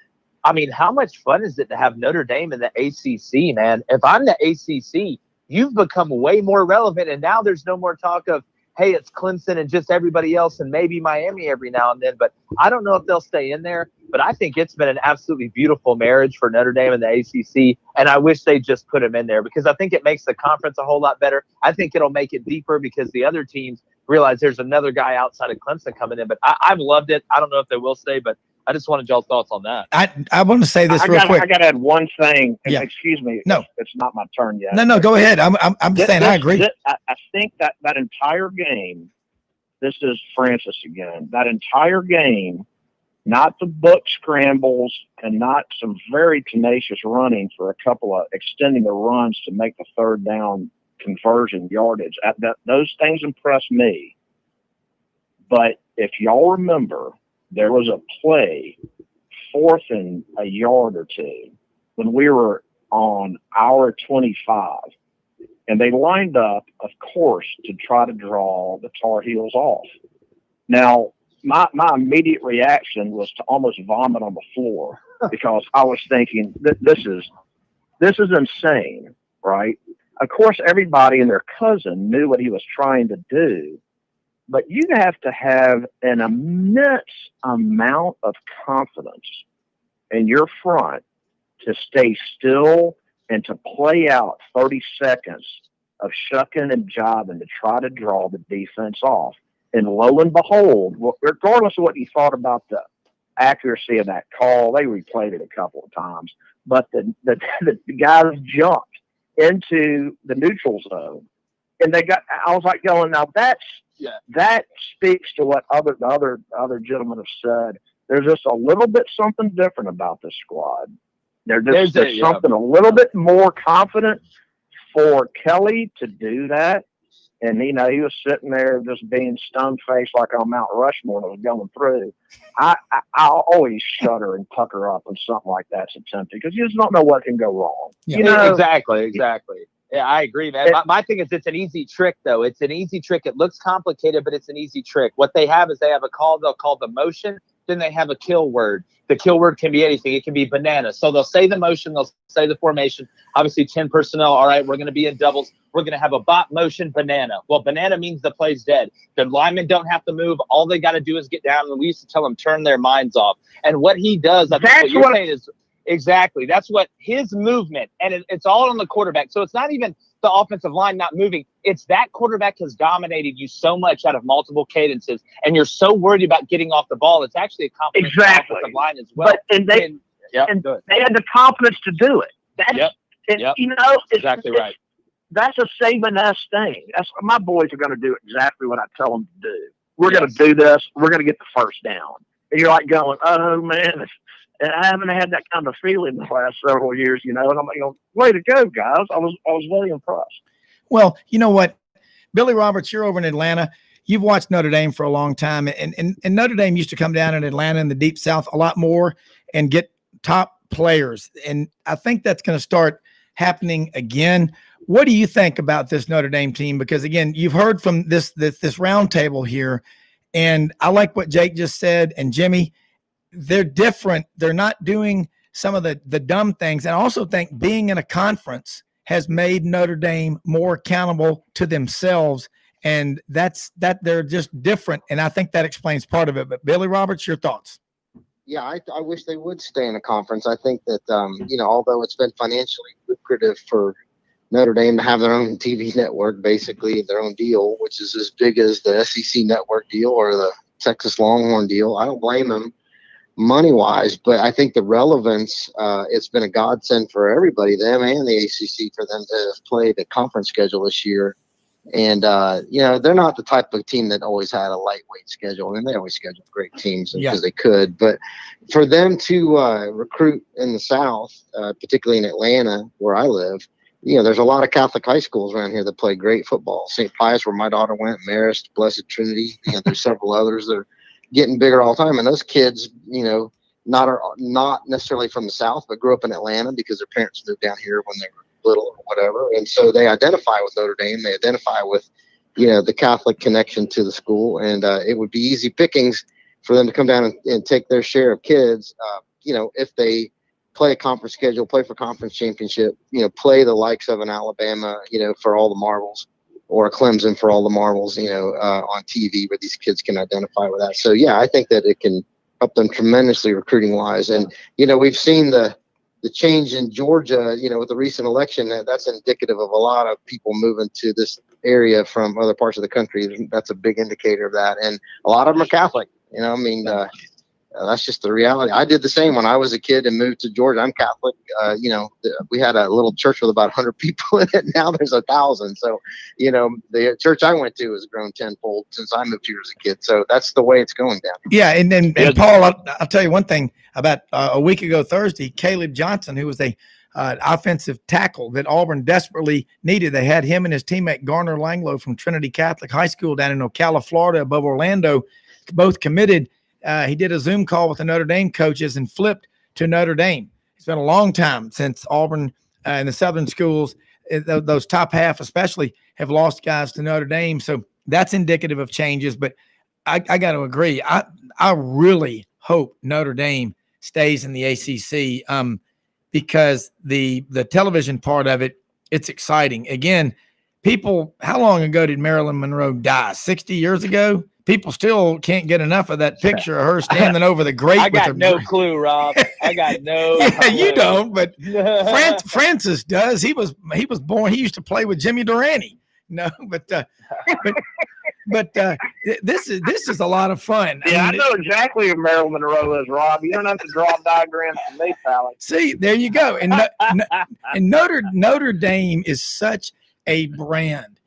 I mean, how much fun is it to have Notre Dame in the ACC, man? If I'm the ACC, you've become way more relevant, and now there's no more talk of, hey, it's Clemson and just everybody else and maybe Miami every now and then. But I don't know if they'll stay in there. But I think it's been an absolutely beautiful marriage for Notre Dame and the ACC, and I wish they just put them in there because I think it makes the conference a whole lot better. I think it'll make it deeper because the other teams realize there's another guy outside of Clemson coming in. But I've loved it. I don't know if they will stay, but I just wanted y'all's thoughts on that. I want to say this real quick. I got to add one thing. Yeah. Excuse me. No, it's not my turn yet. No, go ahead. I'm saying I agree. I think that entire game. This is Francis again. That entire game, not the book scrambles and not some very tenacious running for a couple of extending the runs to make the third down conversion yardage. Those things impressed me. But if y'all remember, there was a play, 4th and a yard or two, when we were on our 25. And they lined up, of course, to try to draw the Tar Heels off. Now, my immediate reaction was to almost vomit on the floor because I was thinking, this is insane, right? Of course, everybody and their cousin knew what he was trying to do, but you have to have an immense amount of confidence in your front to stay still and to play out 30 seconds of shucking and jiving to try to draw the defense off. And lo and behold, regardless of what you thought about the accuracy of that call, they replayed it a couple of times, but the guys jumped into the neutral zone. And I was like going, now that speaks to what the other gentlemen have said. There's just a little bit something different about this squad. There's something a little bit more confident for Kelly to do that. And, he was sitting there just being stone-faced like on Mount Rushmore that was going through. I always shudder and pucker up when something like that's attempted because you just don't know what can go wrong. Yeah. Exactly. Yeah, I agree, man. My thing is it's an easy trick, though. It's an easy trick. It looks complicated, but it's an easy trick. What they have is they have a call they'll call the motion. Then they have a kill word. The kill word can be anything. It can be banana. So they'll say the motion. They'll say the formation. Obviously, 10 personnel. All right, we're going to be in doubles. We're going to have a bot motion banana. Well, banana means the play's dead. The linemen don't have to move. All they got to do is get down. And we used to tell them, turn their minds off. And what he does, I think what you're saying is exactly. That's what his movement. And it's all on the quarterback. So it's not even the offensive line not moving. It's that quarterback has dominated you so much out of multiple cadences, and you're so worried about getting off the ball. It's actually a compliment to the offensive line as well. But they had the confidence to do it. That's exactly right. That's a Saban-esque thing. That's my boys are going to do exactly what I tell them to do. We're going to do this. We're going to get the first down. And you're like going, oh man. And I haven't had that kind of feeling the last several years, and I'm like, way to go, guys. I was very impressed. Well, you know what, Billy Roberts, you're over in Atlanta. You've watched Notre Dame for a long time, and Notre Dame used to come down in Atlanta in the Deep South a lot more and get top players. And I think that's going to start happening again. What do you think about this Notre Dame team? Because again, you've heard from this round table here, and I like what Jake just said, and Jimmy. They're different. They're not doing some of the dumb things. And I also think being in a conference has made Notre Dame more accountable to themselves. And that they're just different. And I think that explains part of it. But Billy Roberts, your thoughts? Yeah, I wish they would stay in a conference. I think that, although it's been financially lucrative for Notre Dame to have their own TV network, basically their own deal, which is as big as the SEC network deal or the Texas Longhorn deal, I don't blame them. money wise, but I think the relevance, it's been a godsend for everybody, them and the ACC, for them to play the conference schedule this year. And, they're not the type of team that always had a lightweight schedule. I mean, they always scheduled great teams because they could. But for them to recruit in the South, particularly in Atlanta, where I live, there's a lot of Catholic high schools around here that play great football. St. Pius, where my daughter went, Marist, Blessed Trinity. There's several others that are getting bigger all the time. And those kids, not necessarily from the South, but grew up in Atlanta because their parents moved down here when they were little or whatever. And so they identify with Notre Dame. They identify with, the Catholic connection to the school. And it would be easy pickings for them to come down and take their share of kids, if they play a conference schedule, play for conference championship, play the likes of an Alabama, for all the marbles, or a Clemson for all the marbles, on TV, where these kids can identify with that. So, yeah, I think that it can help them tremendously recruiting wise. And, we've seen the change in Georgia, with the recent election. That's indicative of a lot of people moving to this area from other parts of the country. That's a big indicator of that. And a lot of them are Catholic, that's just the reality. I did the same when I was a kid and moved to Georgia. I'm Catholic. We had a little church with about 100 people in it. Now there's 1,000. So, the church I went to has grown tenfold since I moved here as a kid. So that's the way it's going down. Yeah. And Paul, I'll tell you one thing about a week ago Thursday, Caleb Johnson, who was a offensive tackle that Auburn desperately needed. They had him and his teammate Garner Langlow from Trinity Catholic High School down in Ocala, Florida, above Orlando, both committed. He did a Zoom call with the Notre Dame coaches and flipped to Notre Dame. It's been a long time since Auburn and the Southern schools, those top half especially, have lost guys to Notre Dame. So that's indicative of changes. But I got to agree. I really hope Notre Dame stays in the ACC because the television part of it, it's exciting. Again, how long ago did Marilyn Monroe die? 60 years ago? People still can't get enough of that picture of her standing over the grate. I got no clue, Rob. I got no clue. You don't, but Francis does. He was born. He used to play with Jimmy Durante. No, but this is a lot of fun. Yeah, I know exactly who Marilyn Monroe is, Rob. You don't have to draw diagrams for me, pal. See, there you go. And Notre Dame is such a brand.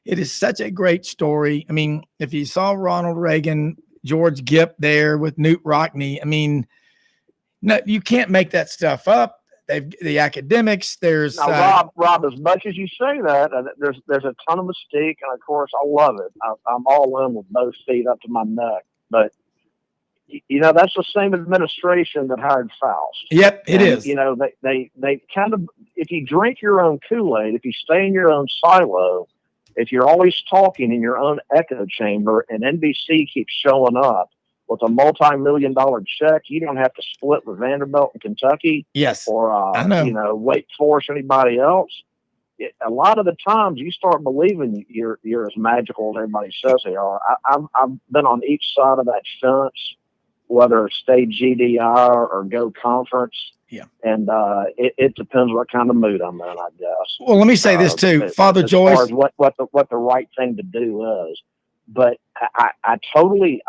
It is such a great story. I mean, if you saw Ronald Reagan, George Gipp there with Newt Rockne, I mean, no, you can't make that stuff up. The academics. There's now, Rob. As much as you say that, there's a ton of mystique, and of course, I love it. I'm all in with both feet up to my neck. But that's the same administration that hired Faust. Yep, it is. They kind of, if you drink your own Kool-Aid, if you stay in your own silo, if you're always talking in your own echo chamber and NBC keeps showing up with a multi-million-dollar check, you don't have to split with Vanderbilt in Kentucky. Yes. Or, Wake Forest or anybody else. A lot of the times you start believing you're as magical as everybody says they are. I've been on each side of that fence, whether stay GDI or go conference. Yeah. And it depends what kind of mood I'm in, I guess. Well, let me say this too, Father Joyce. As far as what the right thing to do is. But I totally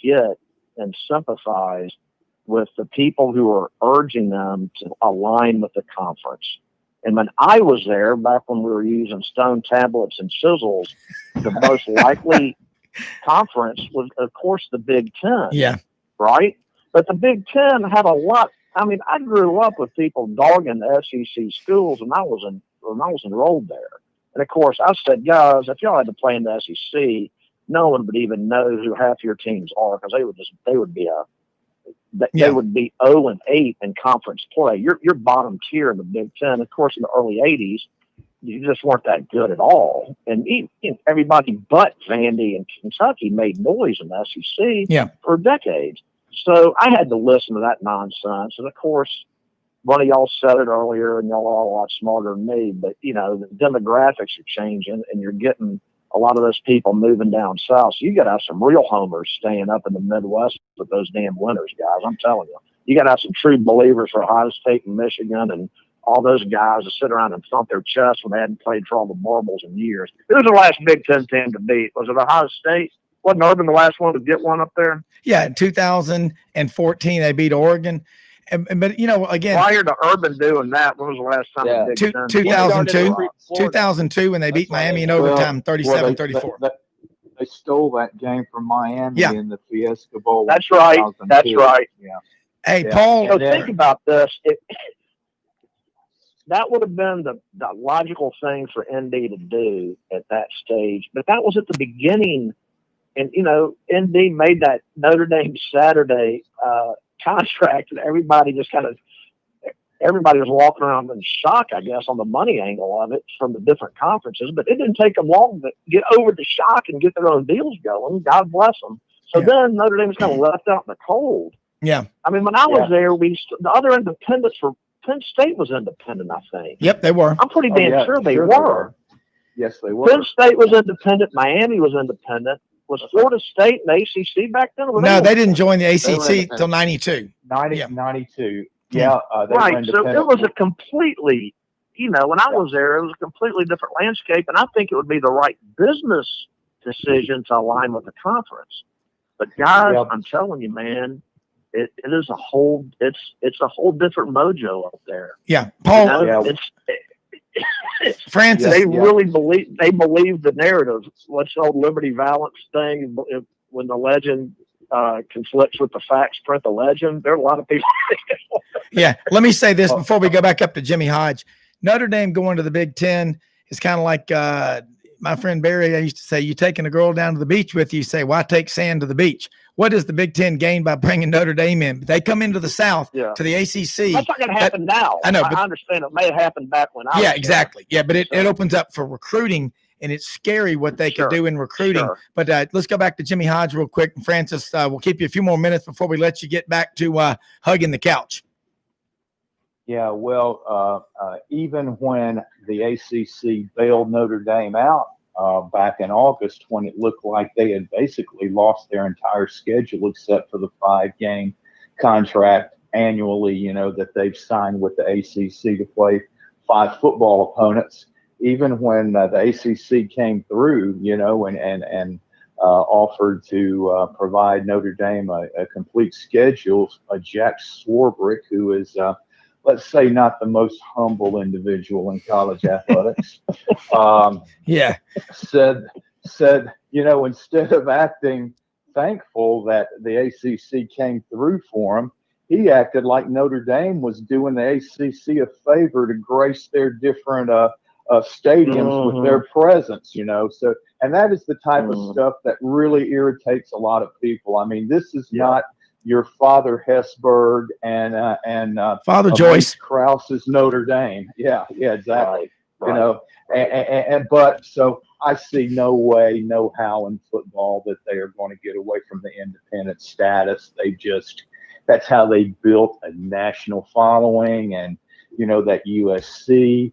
get and sympathize with the people who are urging them to align with the conference. And when I was there, back when we were using stone tablets and chisels, the most likely conference was, of course, the Big Ten. Yeah. Right? But the Big Ten had a lot. I mean, I grew up with people dogging the SEC schools when I was enrolled there. And of course, I said, guys, if y'all had to play in the SEC, no one would even know who half your teams are because they would be 0-8 in conference play. You're bottom tier in the Big Ten. Of course, in the early '80s, you just weren't that good at all. And everybody but Vandy and Kentucky made noise in the SEC for decades. So I had to listen to that nonsense. And of course, one of y'all said it earlier, and y'all are all a lot smarter than me, but the demographics are changing and you're getting a lot of those people moving down south. So you got to have some real homers staying up in the Midwest with those damn winners, guys. I'm telling you, you got to have some true believers for Ohio State and Michigan and all those guys that sit around and thump their chest when they hadn't played for all the marbles in years. Who was the last Big Ten team to beat? Was it Ohio State? Wasn't Urban the last one to get one up there? Yeah, in 2014 they beat Oregon, but again, Prior to Urban doing that, when was the last time Yeah. the Big Two- Ten? 2002 Florida. 2002 when they beat That's why Miami in they- overtime, Well, 37-34. they stole that game from Miami Yeah. in the Fiesta Bowl. That's in right. 2002. That's right. Yeah. Hey, Yeah. Paul. So And then- think about this. That would have been the logical thing for ND to do at that stage. But that was at the beginning. And, ND made that Notre Dame Saturday contract, and everybody was walking around in shock, I guess, on the money angle of it from the different conferences. But it didn't take them long to get over the shock and get their own deals going. God bless them. So then Notre Dame was kind of left out in the cold. Yeah. I mean, when I was there, the other independents were Penn State was independent, I think. Yep, they were. I'm pretty damn sure they were. Yes, they were. Penn State was independent. Miami was independent. Was Florida State and ACC back then? No, they didn't join the were ACC independent. till 92. 92. Yeah. They were Right. So independent. it was a completely, when I was there, it was a completely different landscape. And I think it would be the right business decision to align with the conference. But guys, Yep. I'm telling you, man, it is a whole, it's a whole different mojo up there. Yeah. Paul, Yeah. Francis. They really believe the narrative. What's the old Liberty Valance thing? When the legend conflicts with the facts, print the legend. There are a lot of people. Yeah. Let me say this before we go back up to Jimmy Hodge. Notre Dame going to the Big Ten is kind of like my friend Barry. I used to say, you taking a girl down to the beach with you, you say, why take sand to the beach? What does the Big Ten gain by bringing Notre Dame in? They come into the South to the ACC. That's not going to happen now. I know. But, I understand it may have happened back when I was there. Exactly. Yeah, but it opens up for recruiting, and it's scary what they could do in recruiting. Sure. But let's go back to Jimmy Hodge real quick. And Francis, we'll keep you a few more minutes before we let you get back to hugging the couch. Yeah, well, even when the ACC bailed Notre Dame out back in August, when it looked like they had basically lost their entire schedule except for the 5-game contract annually, that they've signed with the ACC to play 5 football opponents. Even when the ACC came through, and offered to provide Notre Dame a complete schedule, Jack Swarbrick, who is let's say not the most humble individual in college athletics, said, instead of acting thankful that the ACC came through for him, he acted like Notre Dame was doing the ACC a favor to grace their different stadiums with their presence, So, and that is the type of stuff that really irritates a lot of people. I mean, this is not your Father Hesburgh and Father Joyce Krause's Notre Dame. Yeah, exactly. Right. But so I see no way, no how in football that they are going to get away from the independent status. That's how they built a national following, and that USC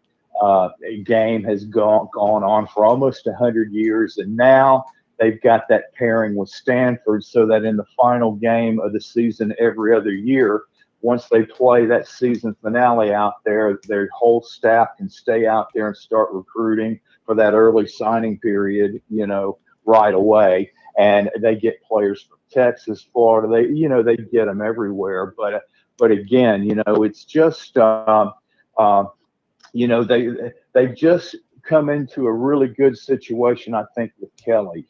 game has gone on for almost 100 years, and now they've got that pairing with Stanford, so that in the final game of the season every other year, once they play that season finale out there, their whole staff can stay out there and start recruiting for that early signing period, right away. And they get players from Texas, Florida. They get them everywhere. But again, it's just they've just come into a really good situation, I think, with Kelly,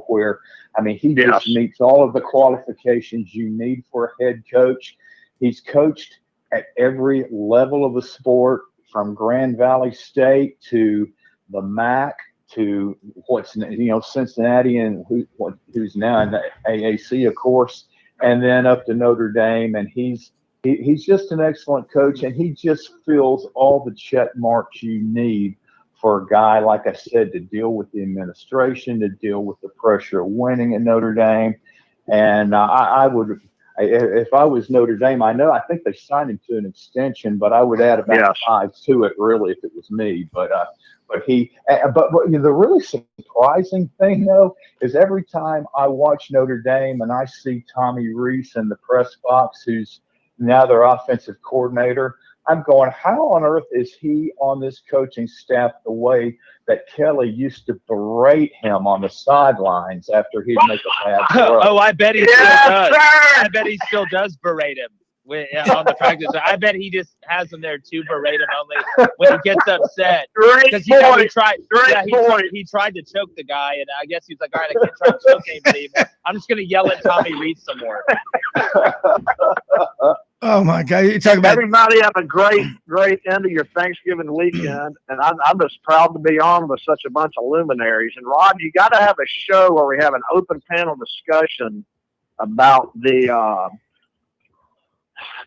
where, he just meets all of the qualifications you need for a head coach. He's coached at every level of the sport, from Grand Valley State to the MAC to Cincinnati, and who's now in the AAC, of course, and then up to Notre Dame. And he's just an excellent coach, and he just fills all the check marks you need for a guy, like I said, to deal with the administration, to deal with the pressure of winning at Notre Dame. And I would, if I was Notre Dame, I think they signed him to an extension, but I would add about 5 to it, really, if it was me. But the really surprising thing, though, is every time I watch Notre Dame and I see Tommy Rees in the press box, who's now their offensive coordinator, I'm going, how on earth is he on this coaching staff the way that Kelly used to berate him on the sidelines after he'd make a bad throw? Oh, I bet he still does. I bet he still does berate him on the practice. I bet he just has him there to berate him only when he gets upset. Great Because you know, he tried. Great point. He tried to choke the guy, and I guess he's like, all right, I can't try to choke anybody anymore. I'm just gonna yell at Tommy Reed some more. Oh my God! You talk about Everybody have a great end of your Thanksgiving weekend, and I'm just proud to be on with such a bunch of luminaries. And Rod, you got to have a show where we have an open panel discussion about the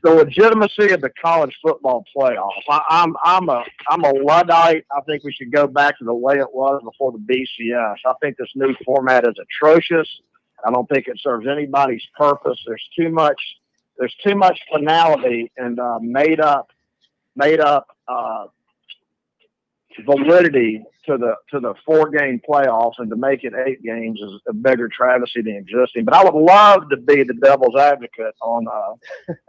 legitimacy of the college football playoff. I'm a Luddite. I think we should go back to the way it was before the BCS. I think this new format is atrocious. I don't think it serves anybody's purpose. There's too much finality and made up validity to the 4-game playoffs, and to make it 8 games is a bigger travesty than existing. But I would love to be the devil's advocate on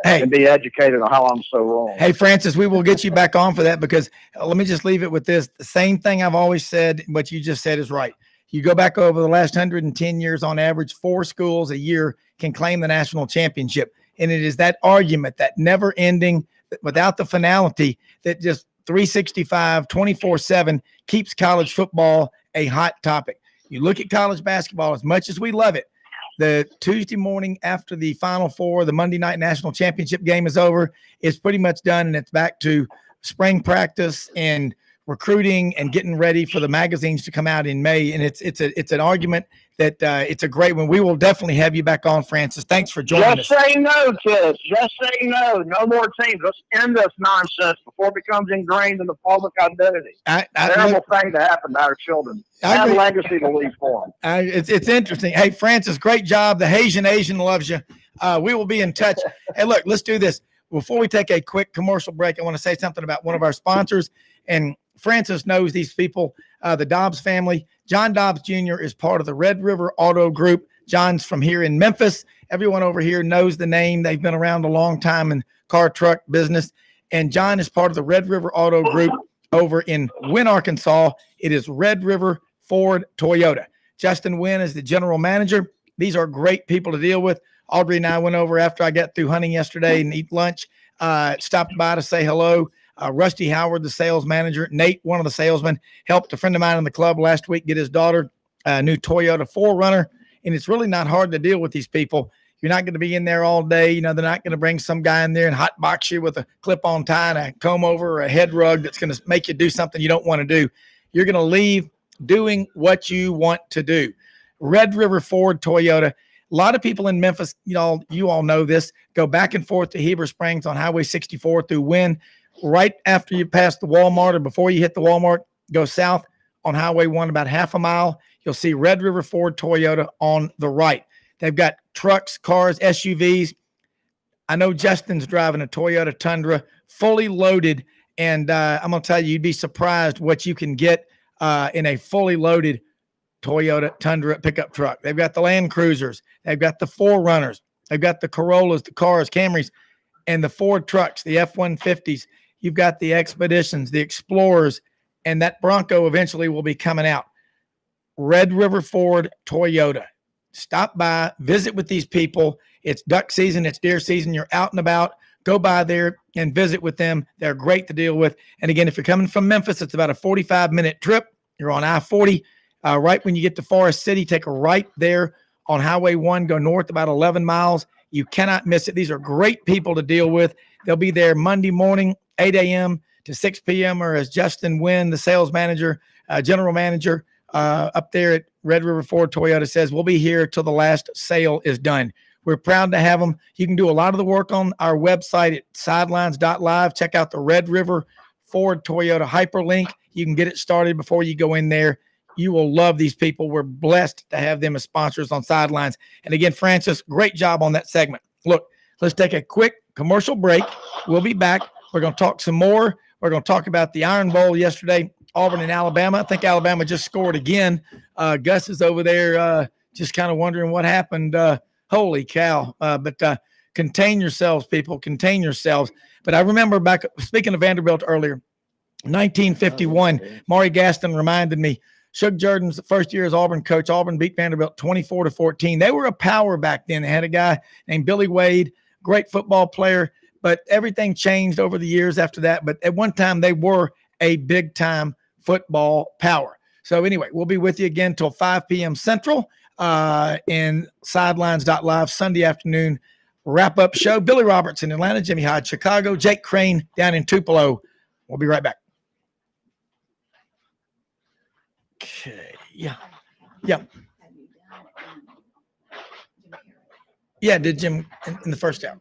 and be educated on how I'm so wrong. Hey, Francis, we will get you back on for that, because let me just leave it with this. The same thing I've always said, what you just said is right. You go back over the last 110 years, on average, 4 schools a year can claim the national championship. And it is that argument, that never ending, without the finality, that just 365, 24/7 keeps college football a hot topic. You look at college basketball, as much as we love it, the Tuesday morning after the Final Four, the Monday night national championship game is over, it's pretty much done, and it's back to spring practice and recruiting and getting ready for the magazines to come out in May. And it's an argument that it's a great one. We will definitely have you back on, Francis. Thanks for joining us. Just say no, kids. Just say no. No more teams. Let's end this nonsense before it becomes ingrained in the public identity. Terrible thing to happen to our children. Have a legacy to leave for them. It's interesting. Hey, Francis, great job. The Haitian Asian loves you. We will be in touch. Hey, look, let's do this. Before we take a quick commercial break, I want to say something about one of our sponsors. And Francis knows these people, the Dobbs family. John Dobbs Jr. is part of the Red River Auto Group. John's from here in Memphis. Everyone over here knows the name. They've been around a long time in car truck business. And John is part of the Red River Auto Group over in Wynne, Arkansas. It is Red River Ford Toyota. Justin Wynn is the general manager. These are great people to deal with. Audrey and I went over after I got through hunting yesterday and eat lunch, stopped by to say hello. Rusty Howard, the sales manager. Nate, one of the salesmen, helped a friend of mine in the club last week get his daughter a new Toyota 4Runner. And it's really not hard to deal with these people. You're not going to be in there all day. You know, they're not going to bring some guy in there and hot box you with a clip-on tie and a comb over or a head rug that's going to make you do something you don't want to do. You're going to leave doing what you want to do. Red River Ford Toyota. A lot of people in Memphis, you all know this, go back and forth to Heber Springs on Highway 64 through Wynne. Right after you pass the Walmart, or before you hit the Walmart, go south on Highway 1 about half a mile. You'll see Red River Ford Toyota on the right. They've got trucks, cars, SUVs. I know Justin's driving a Toyota Tundra, fully loaded, and I'm going to tell you, you'd be surprised what you can get in a fully loaded Toyota Tundra pickup truck. They've got the Land Cruisers. They've got the 4Runners. They've got the Corollas, the cars, Camrys, and the Ford trucks, the F-150s. You've got the Expeditions, the Explorers, and that Bronco eventually will be coming out. Red River Ford Toyota. Stop by, visit with these people. It's duck season, it's deer season. You're out and about. Go by there and visit with them. They're great to deal with. And again, if you're coming from Memphis, it's about a 45-minute trip. You're on I-40. Right when you get to Forest City, take a right there on Highway 1, go north about 11 miles. You cannot miss it. These are great people to deal with. They'll be there Monday morning, 8 a.m. to 6 p.m. or as Justin Wynn, the sales manager, general manager up there at Red River Ford Toyota says, we'll be here till the last sale is done. We're proud to have them. You can do a lot of the work on our website at sidelines.live. Check out the Red River Ford Toyota hyperlink. You can get it started before you go in there. You will love these people. We're blessed to have them as sponsors on Sidelines. And again, Francis, great job on that segment. Look, let's take a quick commercial break. We'll be back. We're going to talk some more. We're going to talk about the Iron Bowl yesterday, Auburn and Alabama. I think Alabama just scored again. Gus is over there just kind of wondering what happened. Holy cow. But contain yourselves, people, contain yourselves. But I remember back, speaking of Vanderbilt earlier, 1951, Maury Gaston reminded me, Shug Jordan's first year as Auburn coach, Auburn beat Vanderbilt 24-14. They were a power back then. They had a guy named Billy Wade, great football player, but everything changed over the years after that. But at one time, they were a big-time football power. So anyway, we'll be with you again till 5 p.m. Central in Sidelines.live Sunday afternoon wrap-up show. Billy Roberts in Atlanta, Jimmy Hodge, Chicago, Jake Crain down in Tupelo. We'll be right back. Okay. Yeah. Yeah. Yeah. Did Jim in the first hour?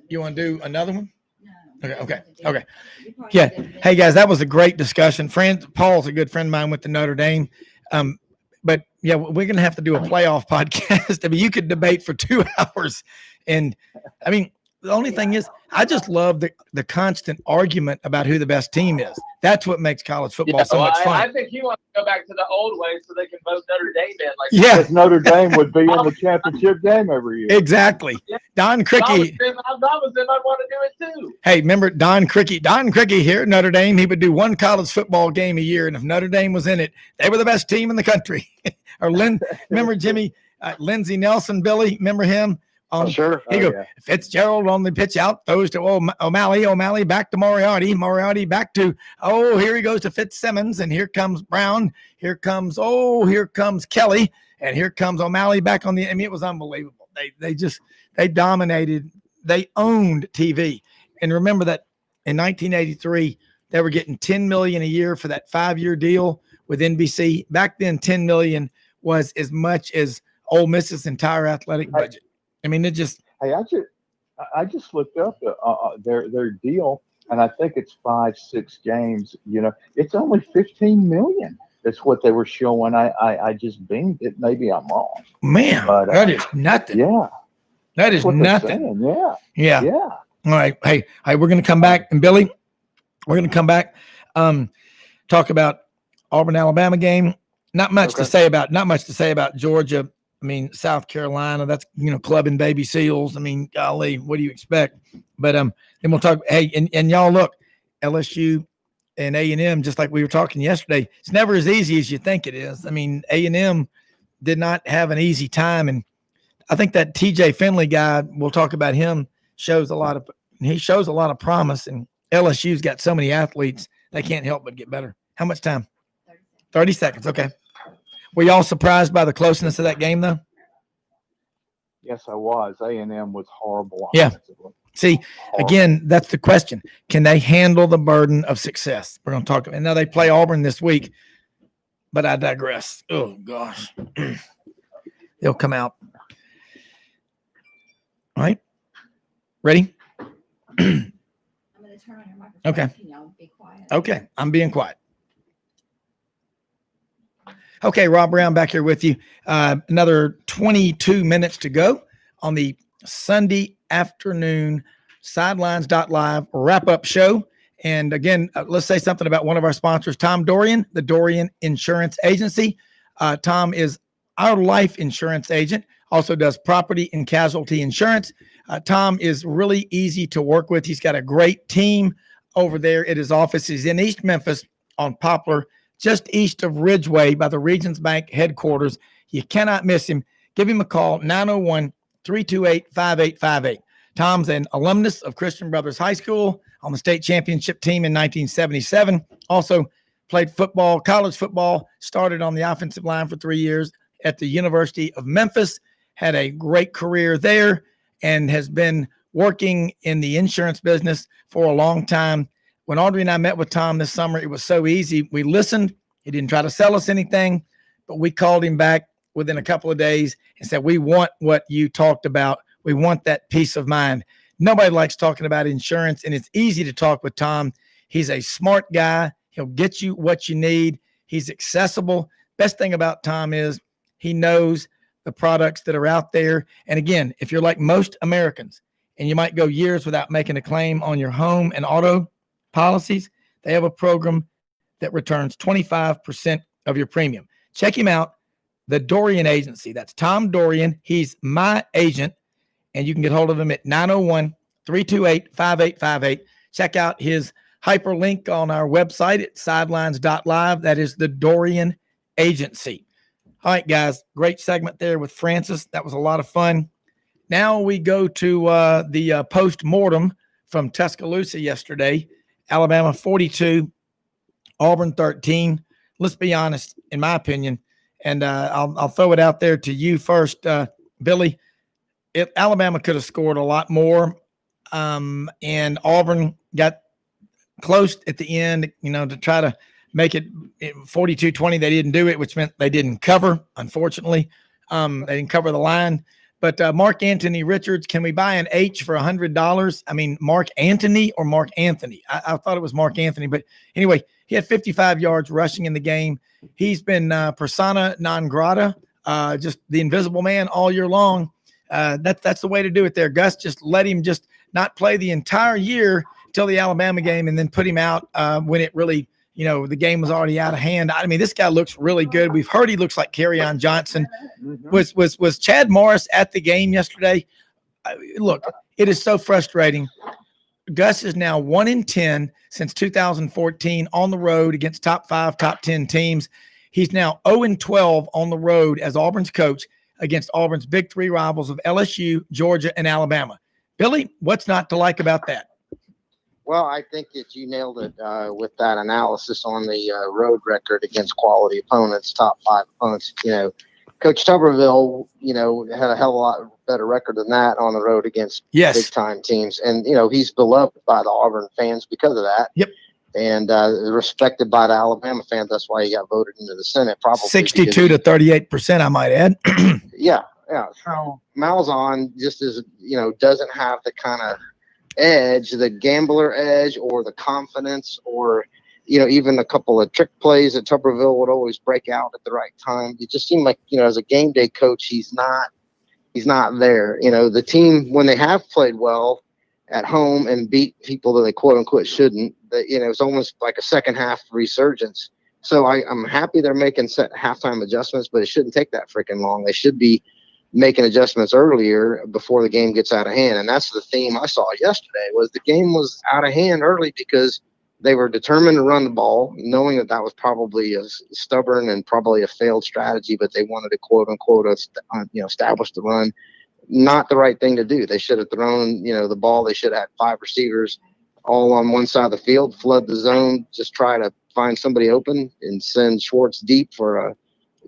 You want to do another one? Okay. Yeah. Hey guys, that was a great discussion. Paul's a good friend of mine with the Notre Dame. But yeah, we're going to have to do a playoff podcast. I mean, you could debate for 2 hours. And I mean, the only thing is, I just love the constant argument about who the best team is. That's what makes college football so much fun. I think he wants to go back to the old way so they can vote Notre Dame in. Like, yeah, because Notre Dame would be in the championship game every year. Exactly. Yeah. Don Cricky. If I was them, I'd want to do it too. Hey, remember Don Cricky? Don Cricky here at Notre Dame, he would do one college football game a year, and if Notre Dame was in it, they were the best team in the country. Or remember Jimmy, Lindsey Nelson, Billy, remember him? Sure. He go, Fitzgerald on the pitch out, throws to O'Malley back to Moriarty back to, here he goes to Fitzsimmons, and here comes Brown, here comes Kelly, and here comes O'Malley back on the, I mean, it was unbelievable. They dominated, they owned TV. And remember that in 1983, they were getting $10 million a year for that 5-year deal with NBC. Back then, $10 million was as much as Ole Miss's entire athletic budget. I mean, it just. Hey, I just looked up their deal, and I think it's 5-6 games. You know, it's only $15 million. That's what they were showing. I just binged it. Maybe I'm wrong. Man, but, that is nothing. Yeah, that is nothing. Yeah. All right. Hey, we're going to come back, and Billy, we're going to come back. Talk about Auburn, Alabama game. Not much to say about Georgia. I mean, South Carolina, that's, clubbing baby seals. I mean, golly, what do you expect? But then we'll talk. Hey, and y'all look, LSU and A&M, just like we were talking yesterday, it's never as easy as you think it is. I mean, A&M did not have an easy time. And I think that TJ Finley guy, we'll talk about him, shows a lot of promise. And LSU's got so many athletes, they can't help but get better. How much time? 30 seconds. Okay. Were y'all surprised by the closeness of that game, though? Yes, I was. A&M was horrible. Yeah. See, again, that's the question. Can they handle the burden of success? We're going to talk about it. Now they play Auburn this week, but I digress. Oh, gosh. They'll come out. All right. Ready? I'm going to turn on your microphone. Okay. Can y'all be quiet? Okay. I'm being quiet. Okay, Rob Brown back here with you. Another 22 minutes to go on the Sunday afternoon Sidelines.live wrap-up show. And again, let's say something about one of our sponsors, Tom Dorian, the Dorian Insurance Agency. Tom is our life insurance agent, also does property and casualty insurance. Tom is really easy to work with. He's got a great team over there at his office. He's in East Memphis on Poplar, just east of Ridgeway by the Regions Bank headquarters. You cannot miss him. Give him a call, 901-328-5858. Tom's an alumnus of Christian Brothers High School on the state championship team in 1977. Also played football, college football, started on the offensive line for 3 years at the University of Memphis, had a great career there, and has been working in the insurance business for a long time. When Audrey and I met with Tom this summer, it was so easy. We listened. He didn't try to sell us anything, but we called him back within a couple of days and said, we want what you talked about. We want that peace of mind. Nobody likes talking about insurance, and it's easy to talk with Tom. He's a smart guy. He'll get you what you need. He's accessible. Best thing about Tom is he knows the products that are out there. And again, if you're like most Americans and you might go years without making a claim on your home and auto policies, they have a program that returns 25% of your premium. Check him out, the Dorian Agency. That's Tom Dorian. He's my agent, and you can get hold of him at 901-328-5858. Check out his hyperlink on our website at sidelines.live. That is the Dorian Agency. All right, guys, great segment there with Francis. That was a lot of fun. Now we go to the post-mortem from Tuscaloosa yesterday. Alabama 42, Auburn 13. Let's be honest, in my opinion, and I'll throw it out there to you first, Billy. Alabama could have scored a lot more, and Auburn got close at the end, to try to make it 42-20. They didn't do it, which meant they didn't cover, unfortunately. They didn't cover the line. But Mark Anthony Richards, can we buy an H for $100? I mean, Mark Antony or Mark Anthony? I thought it was Mark Anthony. But anyway, he had 55 yards rushing in the game. He's been persona non grata, just the invisible man all year long. That's the way to do it there, Gus. Just let him just not play the entire year till the Alabama game and then put him out when it really, the game was already out of hand. I mean, this guy looks really good. We've heard he looks like Kerryon Johnson. Was Chad Morris at the game yesterday? Look, it is so frustrating. Gus is now 1-10 since 2014 on the road against top 5, top 10 teams. He's now 0-12 on the road as Auburn's coach against Auburn's big 3 rivals of LSU, Georgia, and Alabama. Billy, what's not to like about that? Well, I think that you nailed it with that analysis on the road record against quality opponents, top 5 opponents. Coach Tuberville, had a hell of a lot better record than that on the road against big-time teams. And, he's beloved by the Auburn fans because of that. Yep. And respected by the Alabama fans. That's why he got voted into the Senate. Probably 62 to 38%, I might add. Yeah. So Malzahn just is, doesn't have the kind of edge, the gambler edge, or the confidence, or even a couple of trick plays that Tuberville would always break out at the right time. It just seemed like, as a game day coach, he's not there. The team, when they have played well at home and beat people that they quote unquote shouldn't, it's almost like a second half resurgence. So I'm happy they're making halftime adjustments, but it shouldn't take that freaking long. They should be making adjustments earlier before the game gets out of hand. And that's the theme I saw yesterday, was the game was out of hand early because they were determined to run the ball, knowing that was probably a stubborn and probably a failed strategy, but they wanted to quote unquote, establish the run. Not the right thing to do. They should have thrown, the ball. They should have had 5 receivers all on one side of the field, flood the zone, just try to find somebody open and send Schwartz deep for a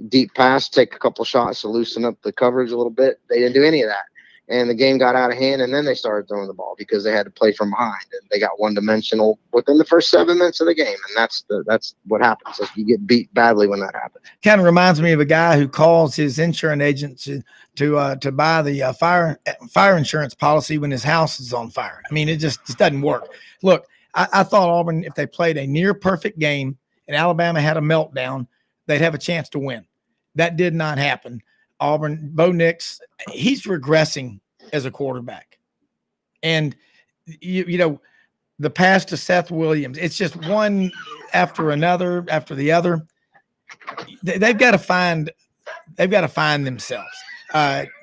deep pass, take a couple shots to loosen up the coverage a little bit. They didn't do any of that. And the game got out of hand, and then they started throwing the ball because they had to play from behind, and they got one-dimensional within the first 7 minutes of the game, and that's what happens. You get beat badly when that happens. Kind of reminds me of a guy who calls his insurance agent to buy the fire insurance policy when his house is on fire. I mean, it just doesn't work. Look, I thought Auburn, if they played a near-perfect game and Alabama had a meltdown, they'd have a chance to win. That did not happen. Auburn, Bo Nix, he's regressing as a quarterback. And, the pass to Seth Williams, it's just one after another, after the other. They've got to find themselves.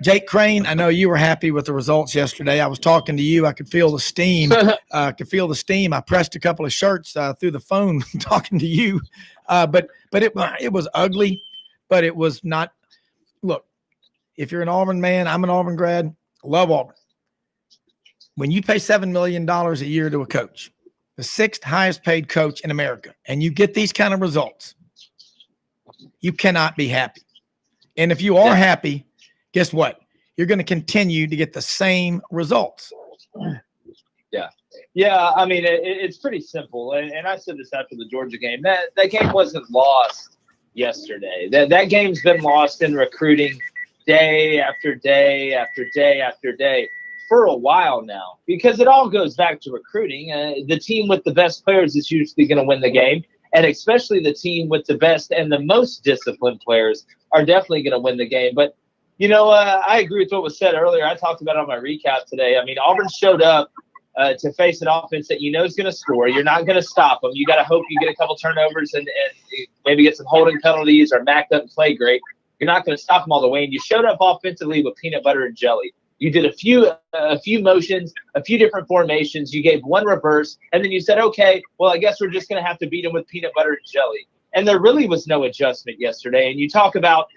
Jake Crain, I know you were happy with the results yesterday. I was talking to you. I could feel the steam. I pressed a couple of shirts through the phone talking to you. But it was ugly, but it was not. Look, if you're an Auburn man, I'm an Auburn grad, love Auburn. When you pay $7 million a year to a coach, the 6th highest paid coach in America, and you get these kind of results, you cannot be happy. And if you are happy, guess what? You're going to continue to get the same results. Yeah. I mean, it's pretty simple. And I said this after the Georgia game. That game wasn't lost yesterday. That game's been lost in recruiting day after day after day after day for a while now, because it all goes back to recruiting. The team with the best players is usually going to win the game, and especially the team with the best and the most disciplined players are definitely going to win the game. But, I agree with what was said earlier. I talked about it on my recap today. I mean, Auburn showed up to face an offense that is going to score. You're not going to stop them. You got to hope you get a couple turnovers and maybe get some holding penalties or Mac doesn't play great. You're not going to stop them all the way. And you showed up offensively with peanut butter and jelly. You did a few motions, a few different formations. You gave one reverse, and then you said, okay, well, I guess we're just going to have to beat them with peanut butter and jelly. And there really was no adjustment yesterday. And you talk about,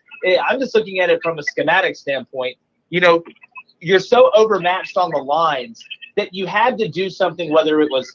I'm just looking at it from a schematic standpoint. You're so overmatched on the lines that you had to do something, whether it was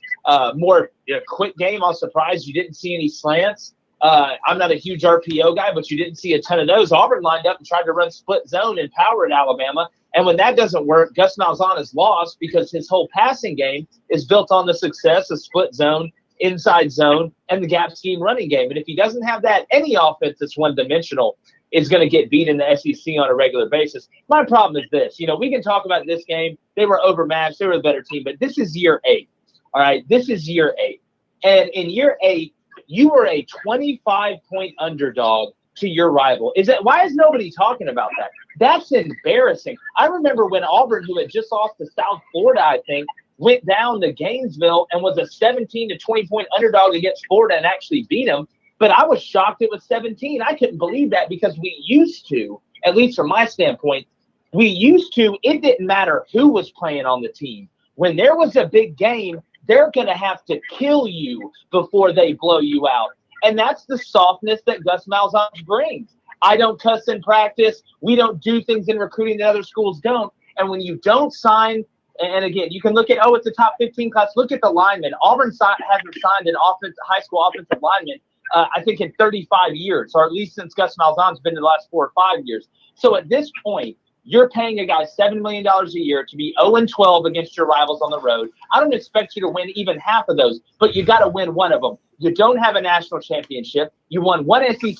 more quick game. I was surprised you didn't see any slants. I'm not a huge RPO guy, but you didn't see a ton of those. Auburn lined up and tried to run split zone and power at Alabama. And when that doesn't work, Gus Malzahn is lost because his whole passing game is built on the success of split zone, inside zone, and the gap scheme running game. And if he doesn't have that, any offense that's one-dimensional is going to get beat in the SEC on a regular basis. My problem is this. We can talk about this game. They were overmatched. They were a better team. But this is year 8. All right? This is year 8. And in year 8, you were a 25-point underdog to your rival. Why is nobody talking about that? That's embarrassing. I remember when Auburn, who had just lost to South Florida, I think, went down to Gainesville and was a 17 to 20-point underdog against Florida and actually beat them. But I was shocked it was 17. I couldn't believe that because we used to, at least from my standpoint, it didn't matter who was playing on the team. When there was a big game, they're going to have to kill you before they blow you out. And that's the softness that Gus Malzahn brings. I don't cuss in practice. We don't do things in recruiting that other schools don't. And when you don't sign, and again, you can look at, it's a top 15 class. Look at the linemen. Auburn hasn't signed an high school offensive lineman, I think, in 35 years, or at least since Gus Malzahn's been in the last 4 or 5 years. So at this point, you're paying a guy $7 million a year to be 0-12 against your rivals on the road. I don't expect you to win even half of those, but you got to win one of them. You don't have a national championship. You won one SEC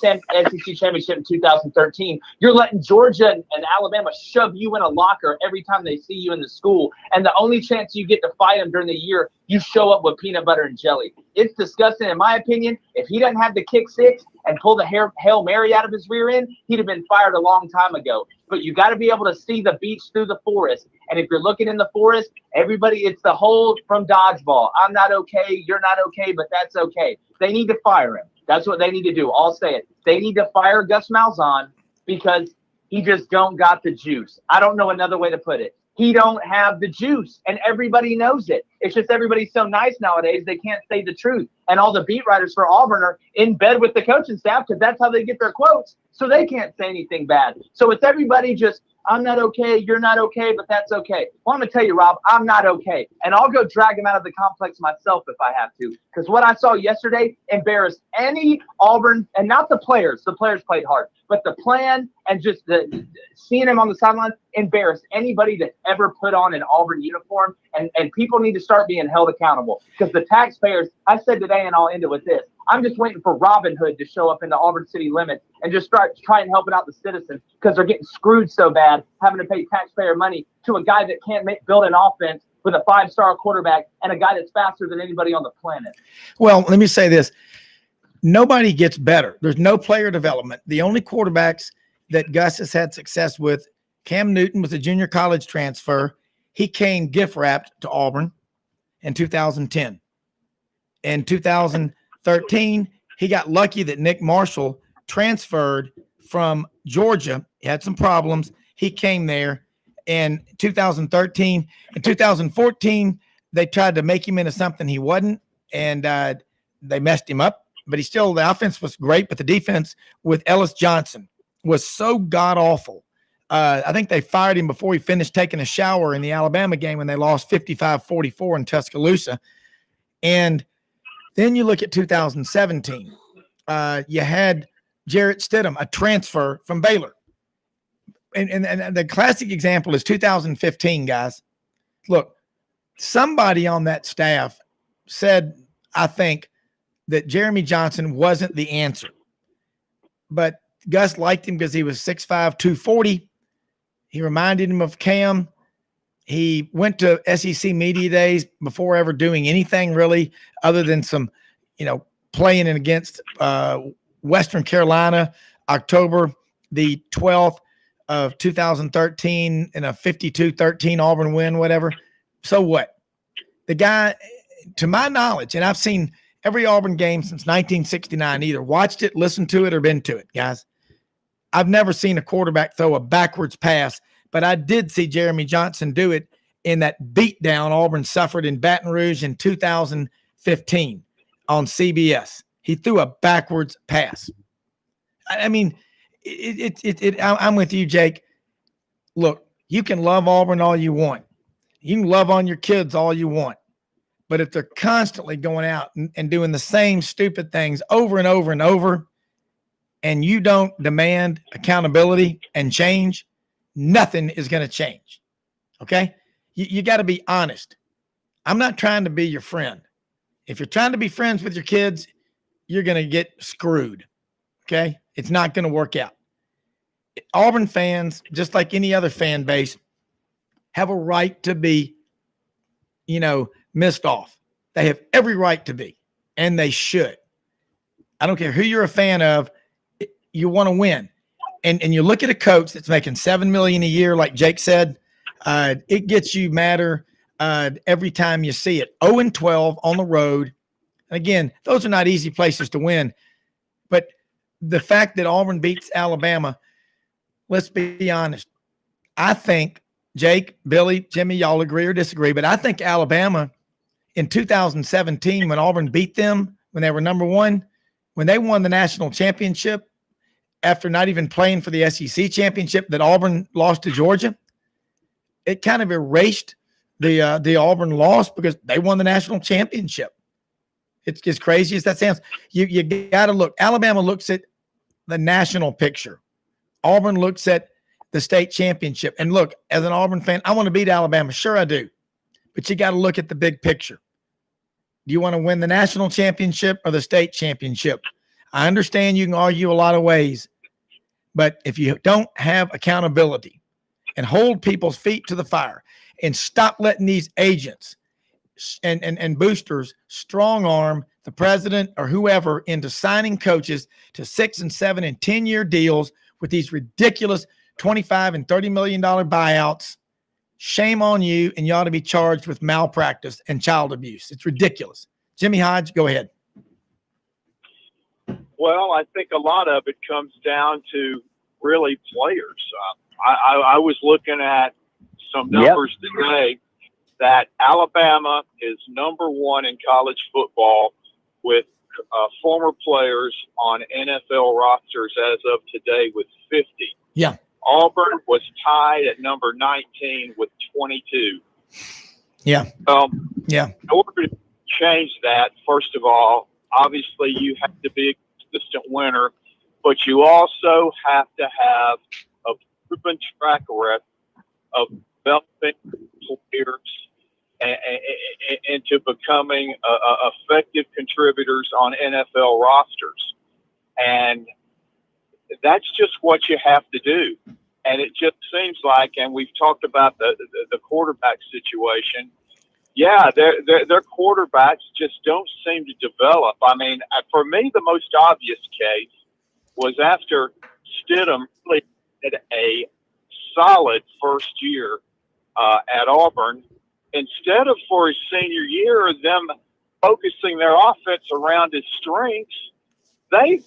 championship in 2013. You're letting Georgia and Alabama shove you in a locker every time they see you in the school. And the only chance you get to fight them during the year, you show up with peanut butter and jelly. It's disgusting, in my opinion. If he doesn't have the kick six and pull the Hail Mary out of his rear end, he'd have been fired a long time ago. But you got to be able to see the beach through the forest. And if you're looking in the forest, it's the hold from dodgeball. I'm not okay. You're not okay, but that's okay. They need to fire him. That's what they need to do. I'll say it. They need to fire Gus Malzahn because he just don't got the juice. I don't know another way to put it. He don't have the juice, and everybody knows it. It's just everybody's so nice nowadays, they can't say the truth. And all the beat writers for Auburn are in bed with the coaching staff because that's how they get their quotes, so they can't say anything bad. So it's everybody just, I'm not okay, you're not okay, but that's okay. Well, I'm going to tell you, Rob, I'm not okay. And I'll go drag him out of the complex myself if I have to. Because what I saw yesterday embarrassed any Auburn, and not the players. The players played hard. But the plan and just seeing him on the sideline embarrassed anybody that ever put on an Auburn uniform. And people need to start being held accountable. Because the taxpayers, I said today, and I'll end it with this, I'm just waiting for Robin Hood to show up in the Auburn city limits and just start trying helping out the citizens because they're getting screwed so bad having to pay taxpayer money to a guy that can't build an offense with a 5-star quarterback and a guy that's faster than anybody on the planet. Well, let me say this. Nobody gets better. There's no player development. The only quarterbacks that Gus has had success with, Cam Newton was a junior college transfer. He came gift wrapped to Auburn in 2010. In 2013, he got lucky that Nick Marshall transferred from Georgia. He had some problems. He came there in 2013. In 2014, they tried to make him into something he wasn't, and they messed him up. But the offense was great, but the defense with Ellis Johnson was so god-awful. I think they fired him before he finished taking a shower in the Alabama game when they lost 55-44 in Tuscaloosa. And then you look at 2017. You had Jarrett Stidham, a transfer from Baylor. And the classic example is 2015, guys. Look, somebody on that staff said, I think, that Jeremy Johnson wasn't the answer. But Gus liked him because he was 6'5", 240. He reminded him of Cam. He went to SEC media days before ever doing anything really other than some, playing against Western Carolina, October the 12th of 2013 in a 52-13 Auburn win, whatever. So what? The guy, to my knowledge, and I've seen every Auburn game since 1969, either watched it, listened to it, or been to it, guys. I've never seen a quarterback throw a backwards pass but I did see Jeremy Johnson do it in that beatdown Auburn suffered in Baton Rouge in 2015 on CBS. He threw a backwards pass. I mean, I'm with you, Jake. Look, you can love Auburn all you want. You can love on your kids all you want. But if they're constantly going out and doing the same stupid things over and over and over, and you don't demand accountability and change, nothing is going to change. Okay? You got to be honest. I'm not trying to be your friend. If you're trying to be friends with your kids, you're going to get screwed. Okay? It's not going to work out. Auburn fans, just like any other fan base, have a right to be, missed off. They have every right to be, and they should. I don't care who you're a fan of. You want to win. And you look at a coach that's making $7 million a year, like Jake said, it gets you madder every time you see it. 0-12 on the road. Again, those are not easy places to win. But the fact that Auburn beats Alabama, let's be honest. I think, Jake, Billy, Jimmy, y'all agree or disagree, but I think Alabama in 2017, when Auburn beat them, when they were number one, when they won the national championship after not even playing for the SEC championship that Auburn lost to Georgia, it kind of erased the Auburn loss because they won the national championship. It's as crazy as that sounds. You got to look. Alabama looks at the national picture. Auburn looks at the state championship. And look, as an Auburn fan, I want to beat Alabama. Sure I do. But you got to look at the big picture. Do you want to win the national championship or the state championship? I understand you can argue a lot of ways, but if you don't have accountability and hold people's feet to the fire and stop letting these agents and boosters strong arm the president or whoever into signing coaches to 6 and 7 and 10-year deals with these ridiculous $25 and $30 million buyouts, shame on you, and you ought to be charged with malpractice and child abuse. It's ridiculous. Jimmy Hodge, go ahead. Well, I think a lot of it comes down to really players. I was looking at some numbers today that Alabama is number one in college football with former players on NFL rosters as of today with 50. Yeah. Auburn was tied at number 19 with 22. Yeah. In order to change that, first of all, obviously you have to be a consistent winner, but you also have to have a proven track record of developing players into becoming effective contributors on NFL rosters. And that's just what you have to do. And it just seems like, and we've talked about the quarterback situation. Yeah, their quarterbacks just don't seem to develop. I mean, for me, the most obvious case was after Stidham really had a solid first year at Auburn. Instead of for his senior year, them focusing their offense around his strengths, they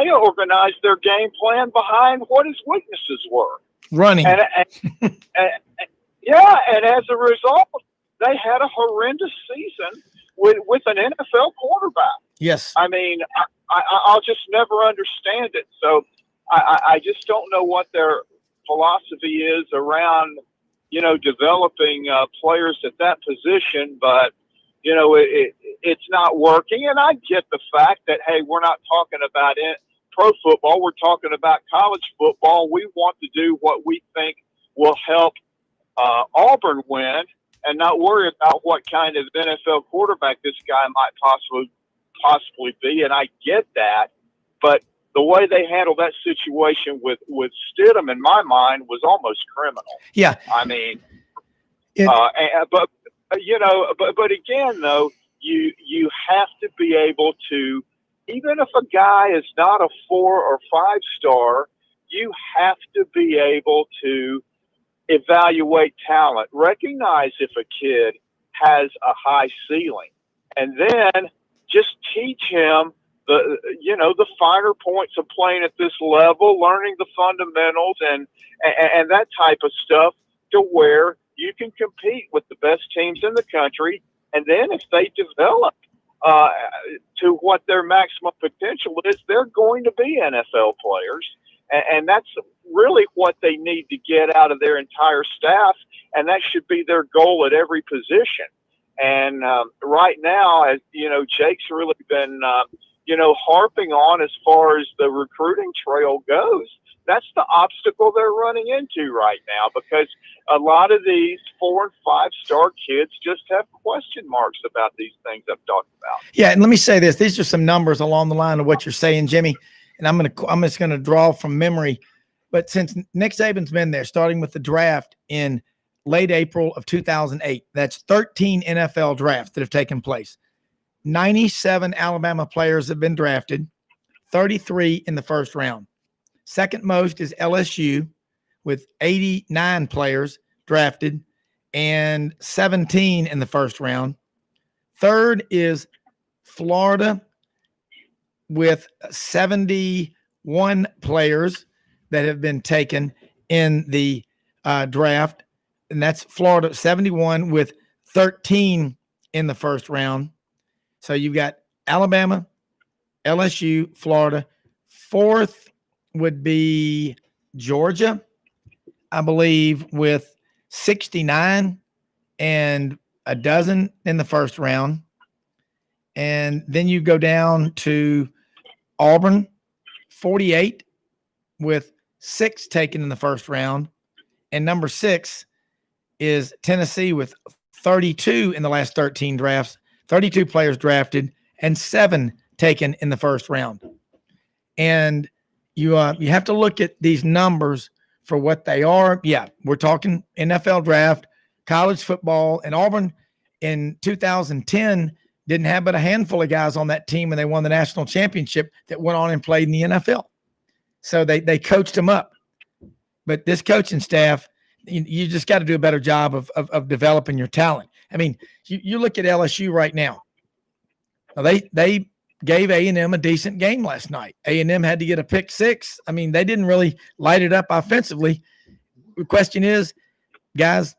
organized their game plan behind what his weaknesses were. Running. And as a result, they had a horrendous season with an NFL quarterback. Yes. I mean, I'll just never understand it. So I just don't know what their philosophy is around, developing players at that position, but it's not working. And I get the fact that, hey, we're not talking about pro football. We're talking about college football. We want to do what we think will help Auburn win and not worry about what kind of NFL quarterback this guy might possibly be. And I get that, but the way they handled that situation with Stidham, in my mind, was almost criminal. Yeah. I mean, but again, though, you have to be able to, even if a guy is not a 4 or 5 star, you have to be able to evaluate talent, recognize if a kid has a high ceiling, and then just teach him the finer points of playing at this level, learning the fundamentals and that type of stuff to where you can compete with the best teams in the country. And then if they develop to what their maximum potential is, they're going to be NFL players. And that's really what they need to get out of their entire staff. And that should be their goal at every position. And right now, as you know, Jake's really been, harping on as far as the recruiting trail goes. That's the obstacle they're running into right now, because a lot of these 4- and 5-star kids just have question marks about these things I've talked about. Yeah, and let me say this: these are some numbers along the line of what you're saying, Jimmy. And I'm just gonna draw from memory. But since Nick Saban's been there, starting with the draft in late April of 2008, that's 13 NFL drafts that have taken place. 97 Alabama players have been drafted, 33 in the first round. Second most is LSU with 89 players drafted and 17 in the first round. Third is Florida with 71 players that have been taken in the draft. And that's Florida, 71 with 13 in the first round. So you've got Alabama, LSU, Florida. Fourth would be Georgia, I believe, with 69 and a dozen in the first round. And then you go down to Auburn, 48 with 6 taken in the first round. And number 6 is Tennessee with 32 in the last 13 drafts, 32 players drafted and 7 taken in the first round. And you have to look at these numbers for what they are. Yeah, we're talking NFL draft, college football, and Auburn in 2010 didn't have but a handful of guys on that team when they won the national championship that went on and played in the NFL. So they coached them up. But this coaching staff, you just got to do a better job of developing your talent. I mean, you look at LSU right now. They gave A&M a decent game last night. A&M had to get a pick 6. I mean, they didn't really light it up offensively. The question is, guys,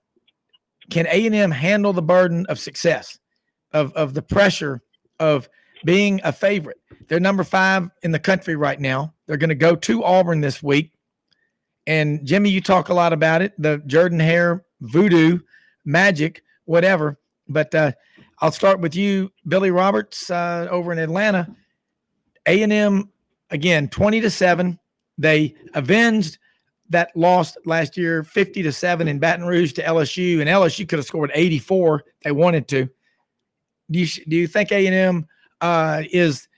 can A&M handle the burden of success, of the pressure of being a favorite? They're number 5 in the country right now. They're going to go to Auburn this week. And Jimmy, you talk a lot about it, the Jordan-Hare voodoo, magic, whatever. But I'll start with you, Billy Roberts, over in Atlanta. A&M, again, 20-7. They avenged that loss last year, 50-7 in Baton Rouge to LSU, and LSU could have scored 84. They wanted to. Do you think A&M is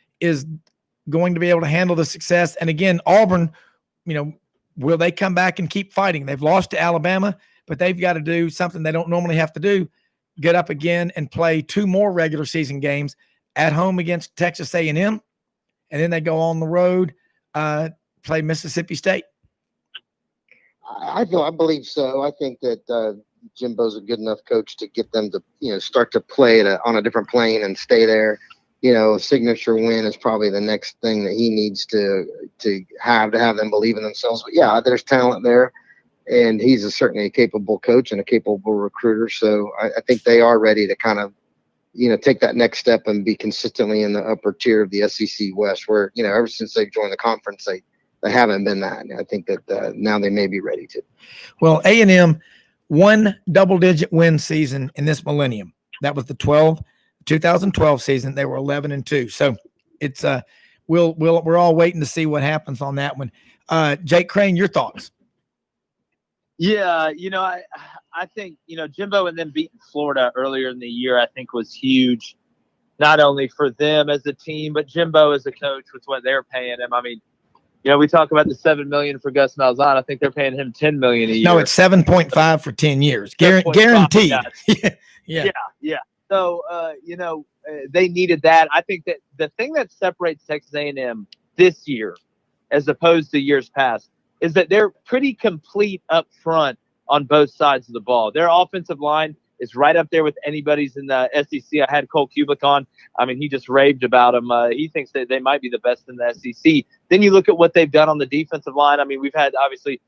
going to be able to handle the success? And again, Auburn, will they come back and keep fighting? They've lost to Alabama, but they've got to do something they don't normally have to do, get up again and play 2 more regular season games at home against Texas A&M, and then they go on the road, play Mississippi State. I believe so. I think that Jimbo's a good enough coach to get them to, start to play on a different plane and stay there. A signature win is probably the next thing that he needs to have them believe in themselves. But yeah, there's talent there, and he's certainly a capable coach and a capable recruiter. So I think they are ready to kind of, take that next step and be consistently in the upper tier of the SEC West, where, ever since they joined the conference, they haven't been that. And I think that now they may be ready to. Well, A&M won double-digit win season in this millennium. That was the 2012 season. They were 11-2. So it's we're all waiting to see what happens on that one. Jake Crain, your thoughts? Yeah, I think, Jimbo and them beating Florida earlier in the year, I think was huge, not only for them as a team, but Jimbo as a coach with what they're paying him. I mean, we talk about the $7 million for Gus Malzahn. I think they're paying him $10 million a year. No, it's 7.5 for 10 years, guaranteed. Yeah. So, they needed that. I think that the thing that separates Texas A&M this year, as opposed to years past, is that they're pretty complete up front on both sides of the ball. Their offensive line is right up there with anybody's in the SEC. I had Cole Kubik on. I mean, he just raved about them. He thinks that they might be the best in the SEC. Then you look at what they've done on the defensive line. I mean, we've had, obviously,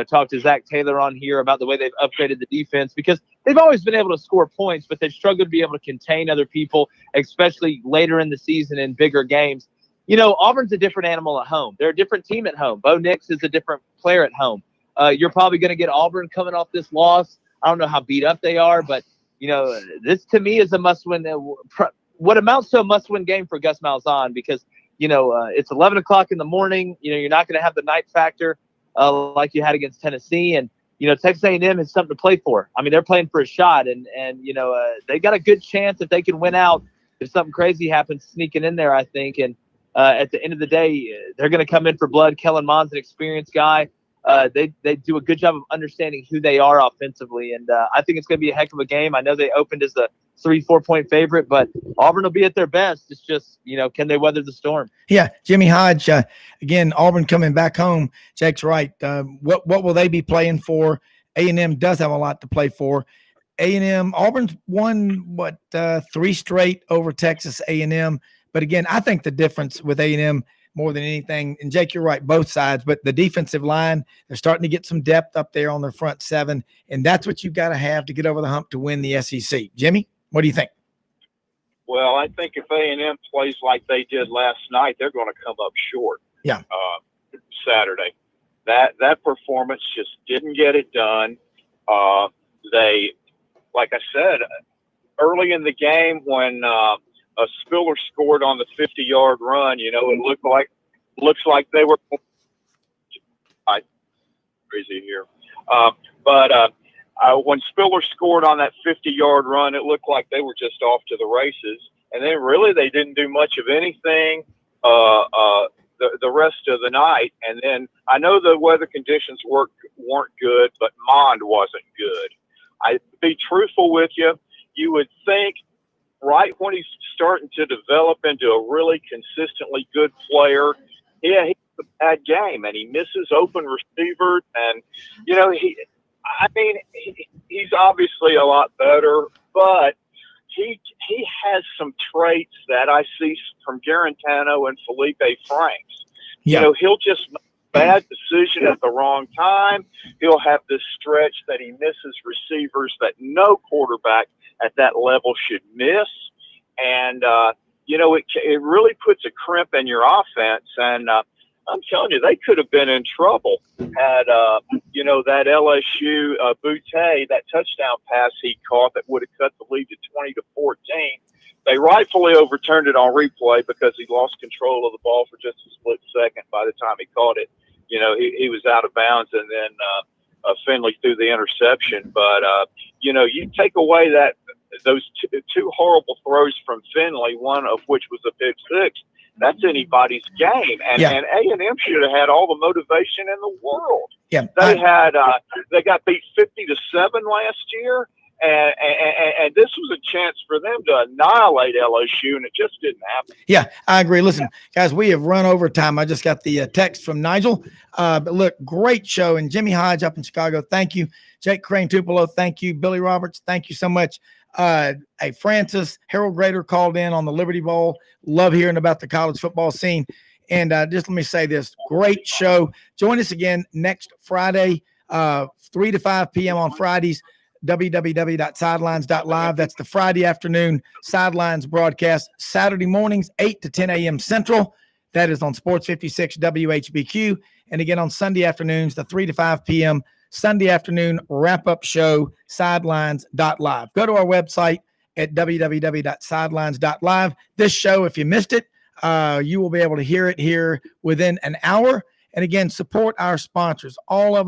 talked to Zach Taylor on here about the way they've upgraded the defense, because they've always been able to score points, but they've struggled to be able to contain other people, especially later in the season in bigger games. Auburn's a different animal at home. They're a different team at home. Bo Nix is a different player at home. You're probably going to get Auburn coming off this loss. I don't know how beat up they are, but, this to me is a must-win. What amounts to a must-win game for Gus Malzahn, because, it's 11 o'clock in the morning. You're not going to have the night factor like you had against Tennessee. And, Texas A&M is something to play for. I mean, they're playing for a shot, and they got a good chance if they can win out, if something crazy happens sneaking in there, I think. And at the end of the day, they're going to come in for blood. Kellen Mond's an experienced guy. They do a good job of understanding who they are offensively, and I think it's going to be a heck of a game. I know they opened as a 3-4 point favorite, but Auburn will be at their best. It's just, can they weather the storm? Yeah, Jimmy Hodge, again, Auburn coming back home. Jake's right. What will they be playing for? A&M does have a lot to play for. Auburn's won 3 straight over Texas A&M, but again, I think the difference with A&M more than anything, and Jake, you're right, both sides, but the defensive line, they're starting to get some depth up there on their front seven, and that's what you've got to have to get over the hump to win the SEC. Jimmy, what do you think? Well, I think if A&M plays like they did last night, they're going to come up short. Yeah. Saturday. That performance just didn't get it done. They, like I said, early in the game when Spiller scored on the 50-yard run, it looks like they were crazy here. But when Spiller scored on that 50-yard run, it looked like they were just off to the races. And then really they didn't do much of anything the rest of the night. And then I know the weather conditions weren't good, but Mond wasn't good. To be truthful with you, you would think right when he's starting to develop into a really consistently good player, he's a bad game and he misses open receivers. And, he's obviously a lot better, but he has some traits that I see from Garantano and Felipe Franks. Yeah. He'll just make a bad decision at the wrong time. He'll have this stretch that he misses receivers that no quarterback at that level should miss. And, it really puts a crimp in your offense. And I'm telling you, they could have been in trouble had, that LSU Butte, that touchdown pass he caught that would have cut the lead to 20-14. They rightfully overturned it on replay because he lost control of the ball for just a split second. By the time he caught it, he was out of bounds, and then Finley threw the interception. But, you take away those two horrible throws from Finley, one of which was a pick six. That's anybody's game, and A&M should have had all the motivation in the world. Yeah, they got beat 50-7 last year, and this was a chance for them to annihilate LSU, and it just didn't happen. Yeah, I agree. Listen, guys, we have run over time. I just got the text from Nigel. But look, great show, and Jimmy Hodge up in Chicago, thank you. Jake Crain, Tupelo, thank you. Billy Roberts, thank you so much. Hey, Francis, Harold Grader called in on the Liberty Bowl. Love hearing about the college football scene. And just let me say this, great show. Join us again next Friday, 3 to 5 p.m. on Fridays, www.sidelines.live. That's the Friday afternoon Sidelines broadcast. Saturday mornings, 8 to 10 a.m. Central. That is on Sports 56 WHBQ. And again on Sunday afternoons, the 3 to 5 p.m. Sunday afternoon wrap-up show, sidelines.live. Go to our website at www.sidelines.live. This show, if you missed it, you will be able to hear it here within an hour. And again, support our sponsors. All of